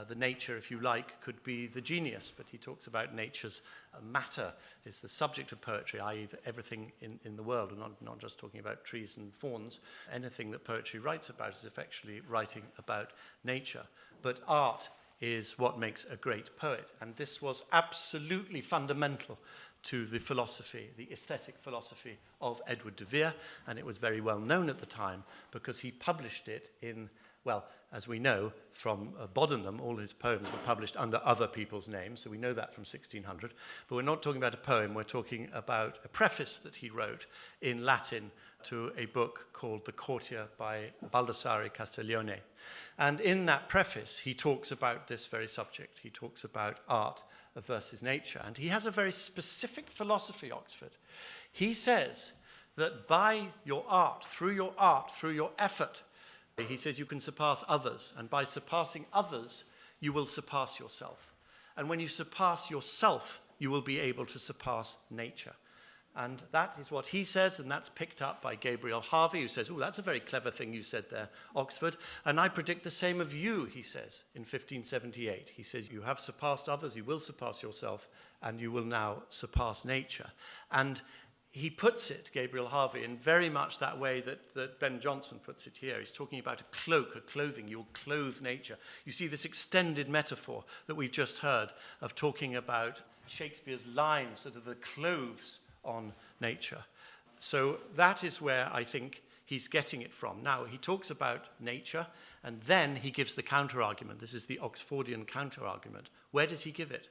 The nature, if you like, could be the genius, but he talks about nature's matter is the subject of poetry, i.e. everything in the world, and not just talking about trees and fawns. Anything that poetry writes about is effectively writing about nature. But art is what makes a great poet, and this was absolutely fundamental to the philosophy, the aesthetic philosophy of Edward de Vere, and it was very well known at the time because he published it in, well, as we know from Bodenham, all his poems were published under other people's names, so we know that from 1600. But we're not talking about a poem, we're talking about a preface that he wrote in Latin to a book called The Courtier by Baldassare Castiglione. And in that preface, he talks about this very subject. He talks about art versus nature. And he has a very specific philosophy, Oxford. He says that by your art, through your effort, he says you can surpass others, and by surpassing others, you will surpass yourself. And when you surpass yourself, you will be able to surpass nature. And that is what he says, and that's picked up by Gabriel Harvey, who says, oh, that's a very clever thing you said there, Oxford. And I predict the same of you, he says, in 1578. He says, you have surpassed others, you will surpass yourself, and you will now surpass nature. And he puts it, Gabriel Harvey, in very much that way that Ben Jonson puts it here. He's talking about a cloak, a clothing. You'll clothe nature. You see this extended metaphor that we've just heard of talking about Shakespeare's lines that are the clothes on nature. So that is where I think he's getting it from. Now, he talks about nature, and then he gives the counter-argument. This is the Oxfordian counter-argument. Where does he give it?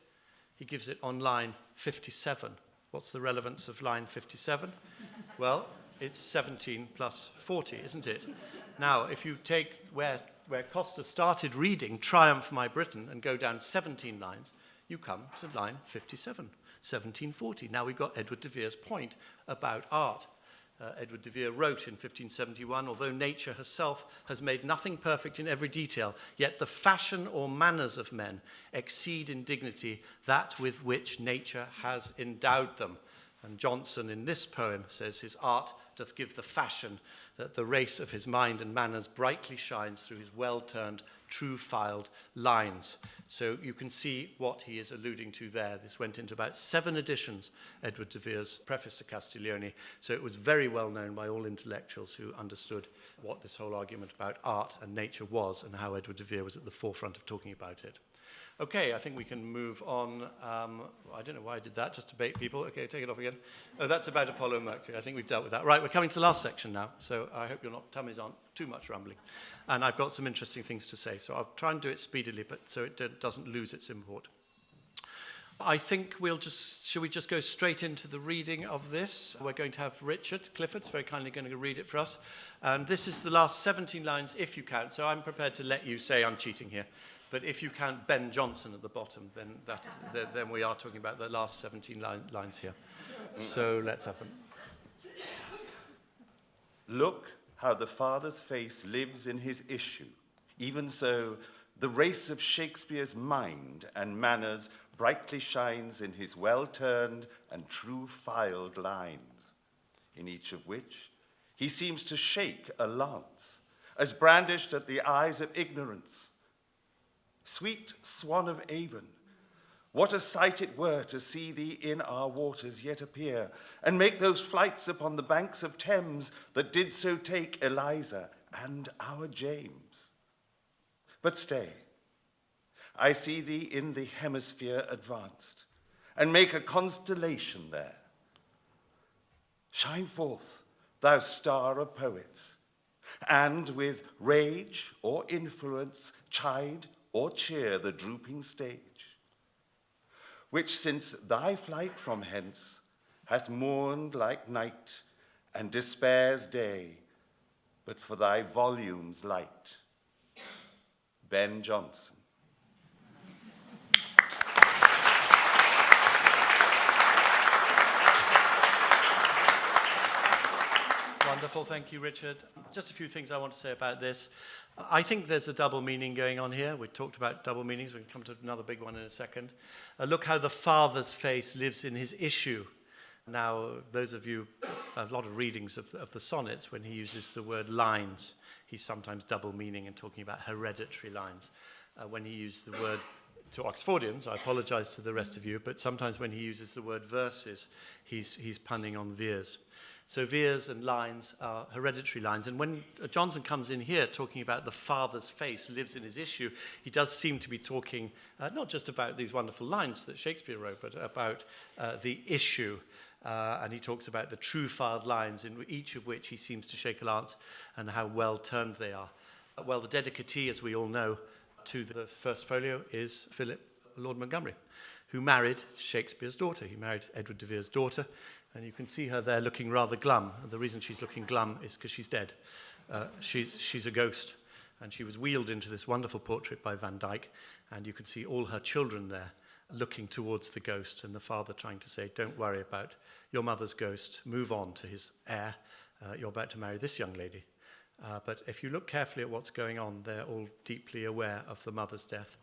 He gives it on line 57. What's the relevance of line 57? Well, it's 17 plus 40, isn't it? Now, if you take where Costa started reading Triumph My Britain and go down 17 lines, you come to line 57, 1740. Now we've got Edward de Vere's point about art. Edward de Vere wrote in 1571, although nature herself has made nothing perfect in every detail, yet the fashion or manners of men exceed in dignity that with which nature has endowed them. And Jonson in this poem says, his art doth give the fashion that the race of his mind and manners brightly shines through his well-turned, true-filed lines. So you can see what he is alluding to there. This went into about 7 editions, Edward de Vere's preface to Castiglione. So it was very well known by all intellectuals who understood what this whole argument about art and nature was and how Edward de Vere was at the forefront of talking about it. Okay, I think we can move on. I don't know why I did that, just to bait people. Okay, take it off again. Oh, that's about Apollo and Mercury. I think we've dealt with that. Right, we're coming to the last section now, so I hope your tummies aren't too much rumbling. And I've got some interesting things to say, so I'll try and do it speedily, but so it doesn't lose its import. I think shall we just go straight into the reading of this? We're going to have Richard Clifford's very kindly going to read it for us. And this is the last 17 lines, if you count, so I'm prepared to let you say I'm cheating here. But if you count Ben Jonson at the bottom, then we are talking about the last 17 lines here. So let's have them. Look how the Father's face lives in his issue. Even so, the race of Shakespeare's mind and manners brightly shines in his well-turned and true-filed lines, in each of which he seems to shake a lance, as brandished at the eyes of ignorance. Sweet Swan of Avon, what a sight it were to see thee in our waters yet appear, and make those flights upon the banks of Thames that did so take Eliza and our James. But stay, I see thee in the hemisphere advanced, and make a constellation there. Shine forth, thou star of poets, and with rage or influence chide or cheer the drooping stage, which since thy flight from hence hath mourned like night and despair's day, but for thy volume's light. Ben Jonson. Wonderful, thank you, Richard. Just a few things I want to say about this. I think there's a double meaning going on here. We talked about double meanings. We can come to another big one in a second. Look how the Father's face lives in his issue. Now, those of you, a lot of readings of the sonnets, when he uses the word lines, he's sometimes double meaning and talking about hereditary lines. When he used the word to Oxfordians, I apologize to the rest of you, but sometimes when he uses the word verses, he's punning on veers. So veers and lines are hereditary lines. And when Jonson comes in here talking about the Father's face lives in his issue, he does seem to be talking not just about these wonderful lines that Shakespeare wrote, but about the issue. And he talks about the true-filed lines, in each of which he seems to shake a lance, and how well turned they are. Well, the dedicatee, as we all know, to the first folio is Philip Lord Montgomery, who married Shakespeare's daughter. He married Edward de Vere's daughter, and you can see her there looking rather glum. And the reason she's looking glum is because she's dead. She's a ghost, and she was wheeled into this wonderful portrait by Van Dyck, and you can see all her children there looking towards the ghost, and the father trying to say, don't worry about your mother's ghost, move on to his heir. You're about to marry this young lady. But if you look carefully at what's going on, they're all deeply aware of the mother's death.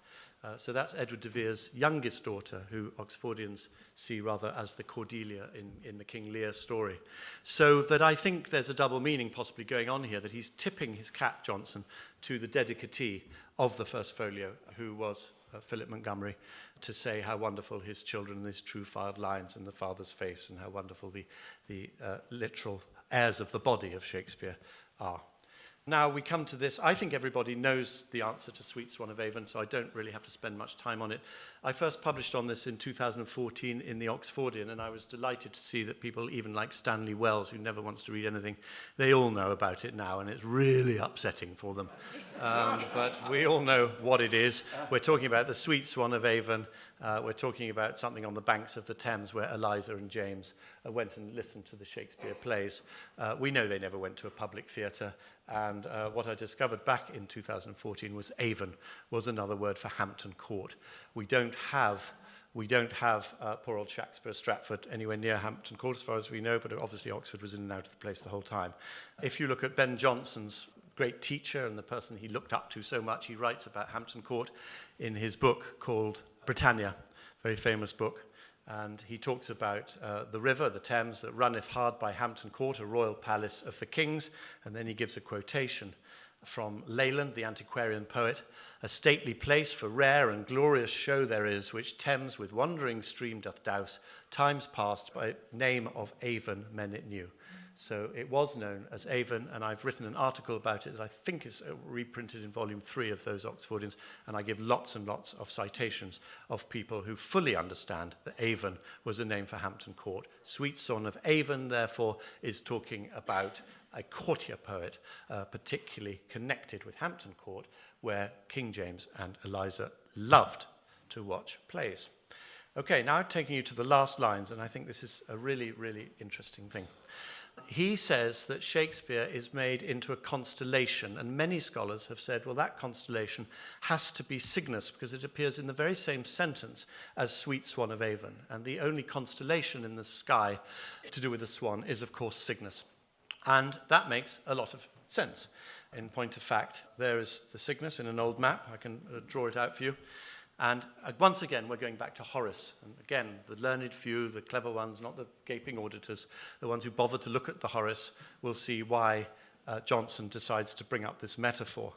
So that's Edward de Vere's youngest daughter, who Oxfordians see rather as the Cordelia in the King Lear story. So that I think there's a double meaning possibly going on here, that he's tipping his cap, Johnson, to the dedicatee of the first folio, who was Philip Montgomery, to say how wonderful his children, his true filed lines and the father's face, and how wonderful the literal heirs of the body of Shakespeare are. Now we come to this. I think everybody knows the answer to Sweet Swan of Avon, so I don't really have to spend much time on it. I first published on this in 2014 in the Oxfordian, and I was delighted to see that people, even like Stanley Wells, who never wants to read anything, they all know about it now, and it's really upsetting for them. But we all know what it is. We're talking about the Sweet Swan of Avon. We're talking about something on the banks of the Thames where Eliza and James went and listened to the Shakespeare plays. We know they never went to a public theatre, and what I discovered back in 2014 was Avon was another word for Hampton Court. We don't have poor old Shakespeare Stratford anywhere near Hampton Court as far as we know, but obviously Oxford was in and out of the place the whole time. If you look at Ben Jonson's great teacher and the person he looked up to so much, he writes about Hampton Court in his book called Britannia, very famous book. And he talks about the river, the Thames, that runneth hard by Hampton Court, a royal palace of the kings. And then he gives a quotation from Leyland, the antiquarian poet. A stately place for rare and glorious show there is, which Thames with wandering stream doth douse, times past by name of Avon men it knew. So it was known as Avon, and I've written an article about it that I think is reprinted in volume 3 of those Oxfordians, and I give lots and lots of citations of people who fully understand that Avon was a name for Hampton Court. Sweet Swan of Avon, therefore, is talking about a courtier poet, particularly connected with Hampton Court, where King James and Eliza loved to watch plays. Okay, now I'm taking you to the last lines, and I think this is a really, really interesting thing. He says that Shakespeare is made into a constellation, and many scholars have said, well, that constellation has to be Cygnus because it appears in the very same sentence as Sweet Swan of Avon, and the only constellation in the sky to do with the swan is, of course, Cygnus. And that makes a lot of sense. In point of fact, there is the Cygnus in an old map. I can draw it out for you. And once again, we're going back to Horace. And again, the learned few, the clever ones, not the gaping auditors, the ones who bother to look at the Horace, will see why Johnson decides to bring up this metaphor.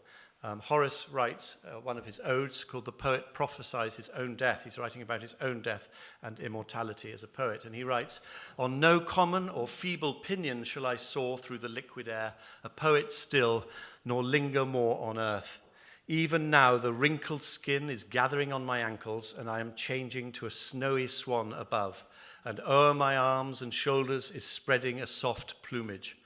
Horace writes one of his odes called The Poet Prophesies His Own Death. He's writing about his own death and immortality as a poet. And he writes, on no common or feeble pinion shall I soar through the liquid air, a poet still, nor linger more on earth. Even now the wrinkled skin is gathering on my ankles, and I am changing to a snowy swan above, and o'er my arms and shoulders is spreading a soft plumage.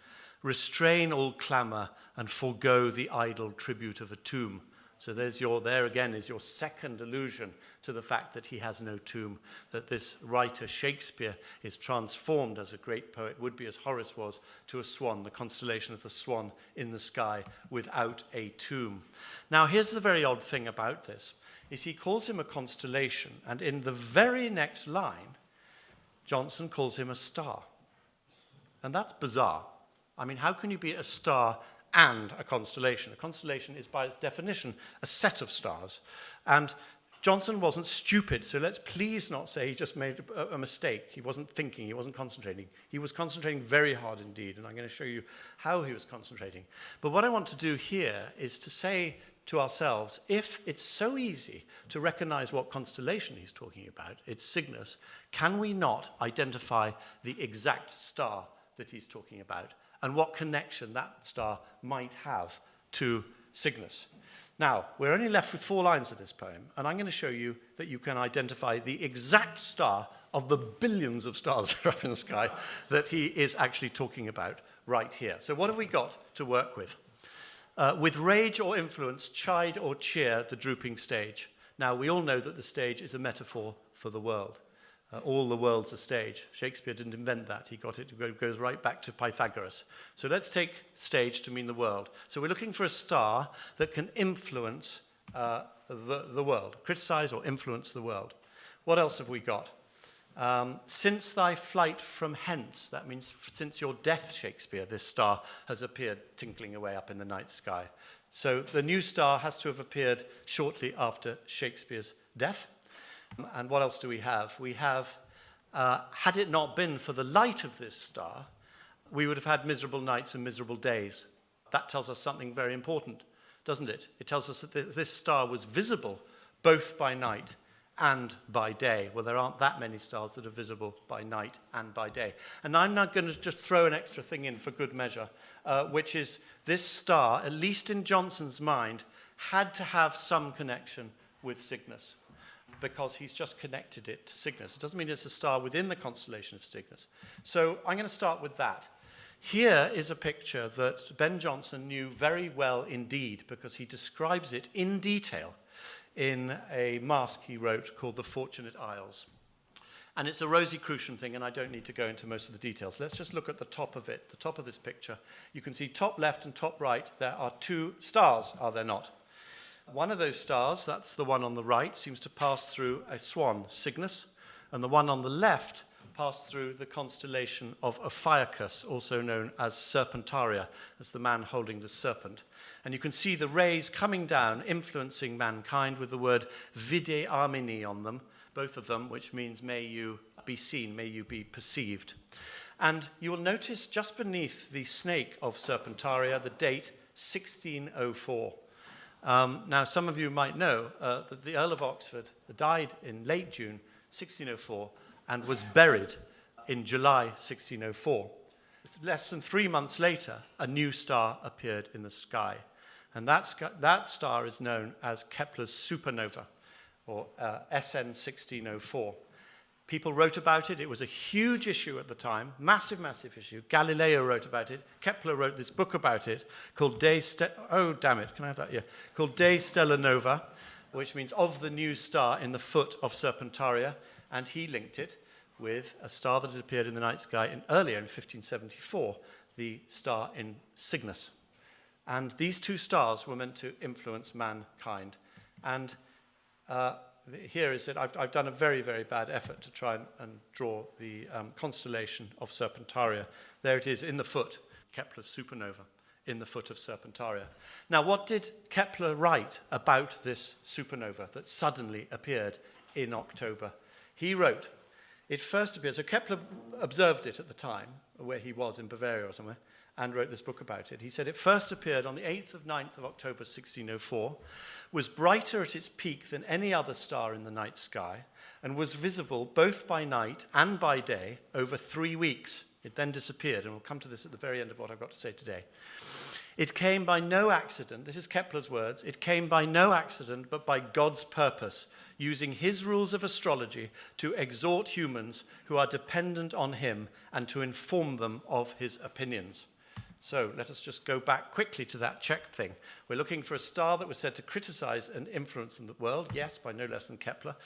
Restrain all clamour and forego the idle tribute of a tomb. So there again is your second allusion to the fact that he has no tomb, that this writer Shakespeare is transformed as a great poet would be, as Horace was, to a swan, the constellation of the swan in the sky without a tomb. Now here's the very odd thing about this, is he calls him a constellation, and in the very next line, Johnson calls him a star. And that's bizarre. I mean, how can you be a star and a constellation? A constellation is, by its definition, a set of stars. And Johnson wasn't stupid, so let's please not say he just made a mistake. He wasn't thinking, he wasn't concentrating. He was concentrating very hard indeed, and I'm going to show you how he was concentrating. But what I want to do here is to say to ourselves, if it's so easy to recognize what constellation he's talking about, it's Cygnus, can we not identify the exact star that he's talking about, and what connection that star might have to Cygnus? Now, we're only left with 4 lines of this poem, and I'm going to show you that you can identify the exact star of the billions of stars that are up in the sky that he is actually talking about right here. So what have we got to work with? With rage or influence, chide or cheer the drooping stage. Now, we all know that the stage is a metaphor for the world. All the world's a stage. Shakespeare didn't invent that. He got it. It goes right back to Pythagoras. So let's take stage to mean the world. So we're looking for a star that can influence the world, criticize or influence the world. What else have we got? Since thy flight from hence, that means since your death, Shakespeare, this star has appeared tinkling away up in the night sky. So the new star has to have appeared shortly after Shakespeare's death. And what else do we have? We have, had it not been for the light of this star, we would have had miserable nights and miserable days. That tells us something very important, doesn't it? It tells us that this star was visible both by night and by day. Well, there aren't that many stars that are visible by night and by day. And I'm now going to just throw an extra thing in for good measure, which is this star, at least in Johnson's mind, had to have some connection with Cygnus, because he's just connected it to Cygnus. It doesn't mean it's a star within the constellation of Cygnus. So I'm going to start with that. Here is a picture that Ben Jonson knew very well indeed, because he describes it in detail in a masque he wrote called The Fortunate Isles. And it's a Rosicrucian thing, and I don't need to go into most of the details. Let's just look at the top of it, the top of this picture. You can see top left and top right, there are two stars, are there not? One of those stars, that's the one on the right, seems to pass through a swan, Cygnus, and the one on the left passed through the constellation of Ophiuchus, also known as Serpentaria, as the man holding the serpent. And you can see the rays coming down, influencing mankind with the word vide armini on them, both of them, which means may you be seen, may you be perceived. And you will notice just beneath the snake of Serpentaria the date 1604. Now, some of you might know that the Earl of Oxford died in late June 1604 and was buried in July 1604. Less than 3 months later, a new star appeared in the sky. And that star is known as Kepler's supernova, or SN 1604. People wrote about it. It was a huge issue at the time, massive, massive issue. Galileo wrote about it. Kepler wrote this book about it called De Stella Nova, which means of the new star in the foot of Serpentaria, and he linked it with a star that had appeared in the night sky earlier in 1574, the star in Cygnus. And these two stars were meant to influence mankind. And here is it. I've done a very, very bad effort to try and draw the constellation of Serpentaria. There it is in the foot, Kepler's supernova, in the foot of Serpentaria. Now, what did Kepler write about this supernova that suddenly appeared in October? He wrote, it first appeared, so Kepler observed it at the time, where he was in Bavaria or somewhere, and wrote this book about it. He said it first appeared on the 9th of October 1604, was brighter at its peak than any other star in the night sky, and was visible both by night and by day over 3 weeks. It then disappeared, and we'll come to this at the very end of what I've got to say today. It came by no accident, this is Kepler's words, it came by no accident but by God's purpose, using his rules of astrology to exhort humans who are dependent on him and to inform them of his opinions. So let us just go back quickly to that Czech thing. We're looking for a star that was said to criticize and influence in the world, yes, by no less than Kepler.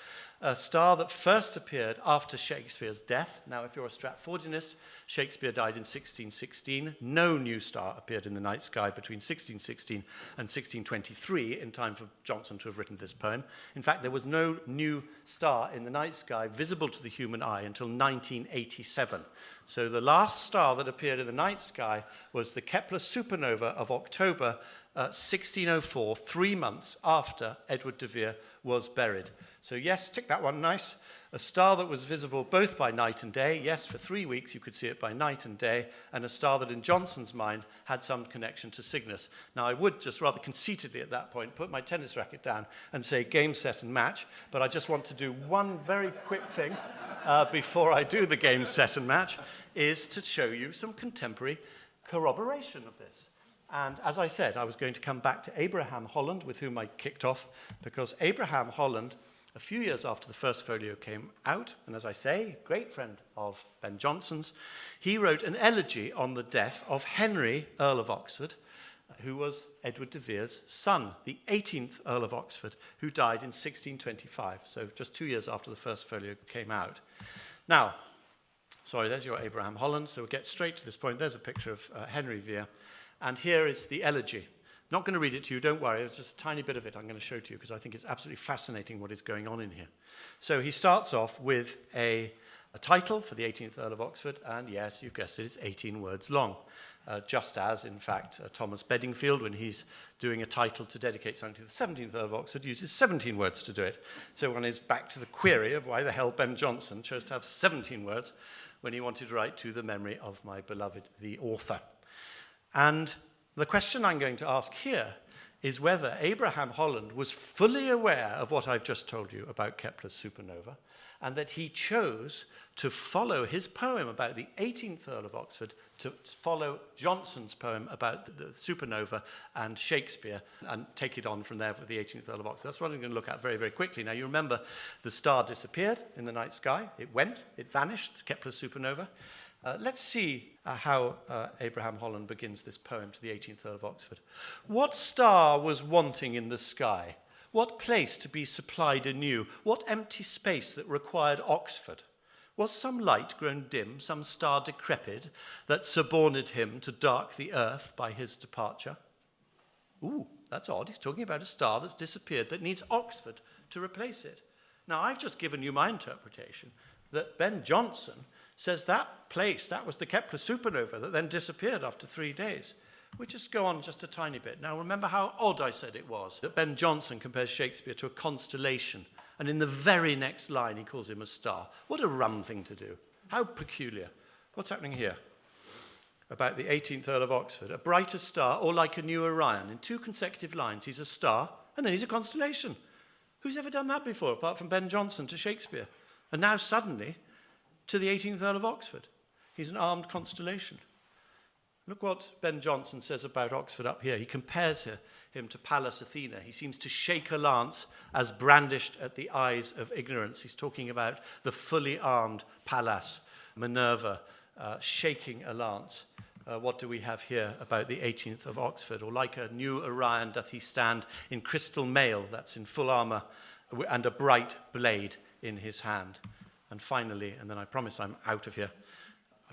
A star that first appeared after Shakespeare's death. Now, if you're a Stratfordianist, Shakespeare died in 1616. No new star appeared in the night sky between 1616 and 1623 in time for Jonson to have written this poem. In fact, there was no new star in the night sky visible to the human eye until 1987. So the last star that appeared in the night sky was the Kepler supernova of October 1604, 3 months after Edward de Vere was buried. So yes, tick that one, nice. A star that was visible both by night and day. Yes, for 3 weeks you could see it by night and day. And a star that in Jonson's mind had some connection to Cygnus. Now I would just rather conceitedly at that point put my tennis racket down and say game, set and match. But I just want to do one very quick thing before I do the game, set and match, is to show you some contemporary corroboration of this. And as I said, I was going to come back to Abraham Holland, with whom I kicked off, because Abraham Holland, a few years after the first folio came out, and as I say, great friend of Ben Jonson's, he wrote an elegy on the death of Henry, Earl of Oxford, who was Edward de Vere's son, the 18th Earl of Oxford, who died in 1625, so just 2 years after the first folio came out. Now, sorry, there's your Abraham Holland, so we'll get straight to this point. There's a picture of Henry Vere. And here is the elegy. I'm not going to read it to you, don't worry. It's just a tiny bit of it I'm going to show to you because I think it's absolutely fascinating what is going on in here. So he starts off with a a title for the 18th Earl of Oxford, and yes, you've guessed it, it's 18 words long. Just as, in fact, Thomas Bedingfield, when he's doing a title to dedicate something to the 17th Earl of Oxford, uses 17 words to do it. So one is back to the query of why the hell Ben Jonson chose to have 17 words when he wanted to write to the memory of my beloved, the author. And the question I'm going to ask here is whether Abraham Holland was fully aware of what I've just told you about Kepler's supernova, and that he chose to follow his poem about the 18th Earl of Oxford to follow Jonson's poem about the supernova and Shakespeare and take it on from there with the 18th Earl of Oxford. That's what I'm going to look at very, very quickly. Now, you remember the star disappeared in the night sky. It went, it vanished, Kepler's supernova. Let's see how Abraham Holland begins this poem to the 18th Earl of Oxford. What star was wanting in the sky? What place to be supplied anew? What empty space that required Oxford? Was some light grown dim, some star decrepit, that suborned him to dark the earth by his departure? Ooh, that's odd. He's talking about a star that's disappeared that needs Oxford to replace it. Now, I've just given you my interpretation that Ben Jonson says that place, that was the Kepler supernova that then disappeared after 3 days. We just go on just a tiny bit. Now, remember how odd I said it was that Ben Jonson compares Shakespeare to a constellation, and in the very next line he calls him a star. What a rum thing to do. How peculiar. What's happening here? About the 18th Earl of Oxford. A brighter star, or like a new Orion. In 2 consecutive lines, he's a star, and then he's a constellation. Who's ever done that before, apart from Ben Jonson to Shakespeare? And now suddenly, to the 18th Earl of Oxford. He's an armed constellation. Look what Ben Jonson says about Oxford up here. He compares him to Pallas Athena. He seems to shake a lance as brandished at the eyes of ignorance. He's talking about the fully armed Pallas, Minerva, shaking a lance. What do we have here about the 18th of Oxford? Or like a new Orion doth he stand in crystal mail, that's in full armour, and a bright blade in his hand. And finally, and then I promise I'm out of here,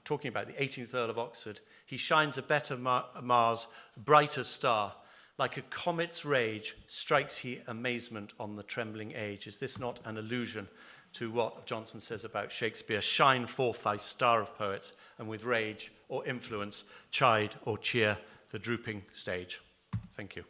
talking about the 18th Earl of Oxford, he shines a better Mars, brighter star. Like a comet's rage strikes he amazement on the trembling age. Is this not an allusion to what Jonson says about Shakespeare? Shine forth thy star of poets, and with rage or influence chide or cheer the drooping stage. Thank you.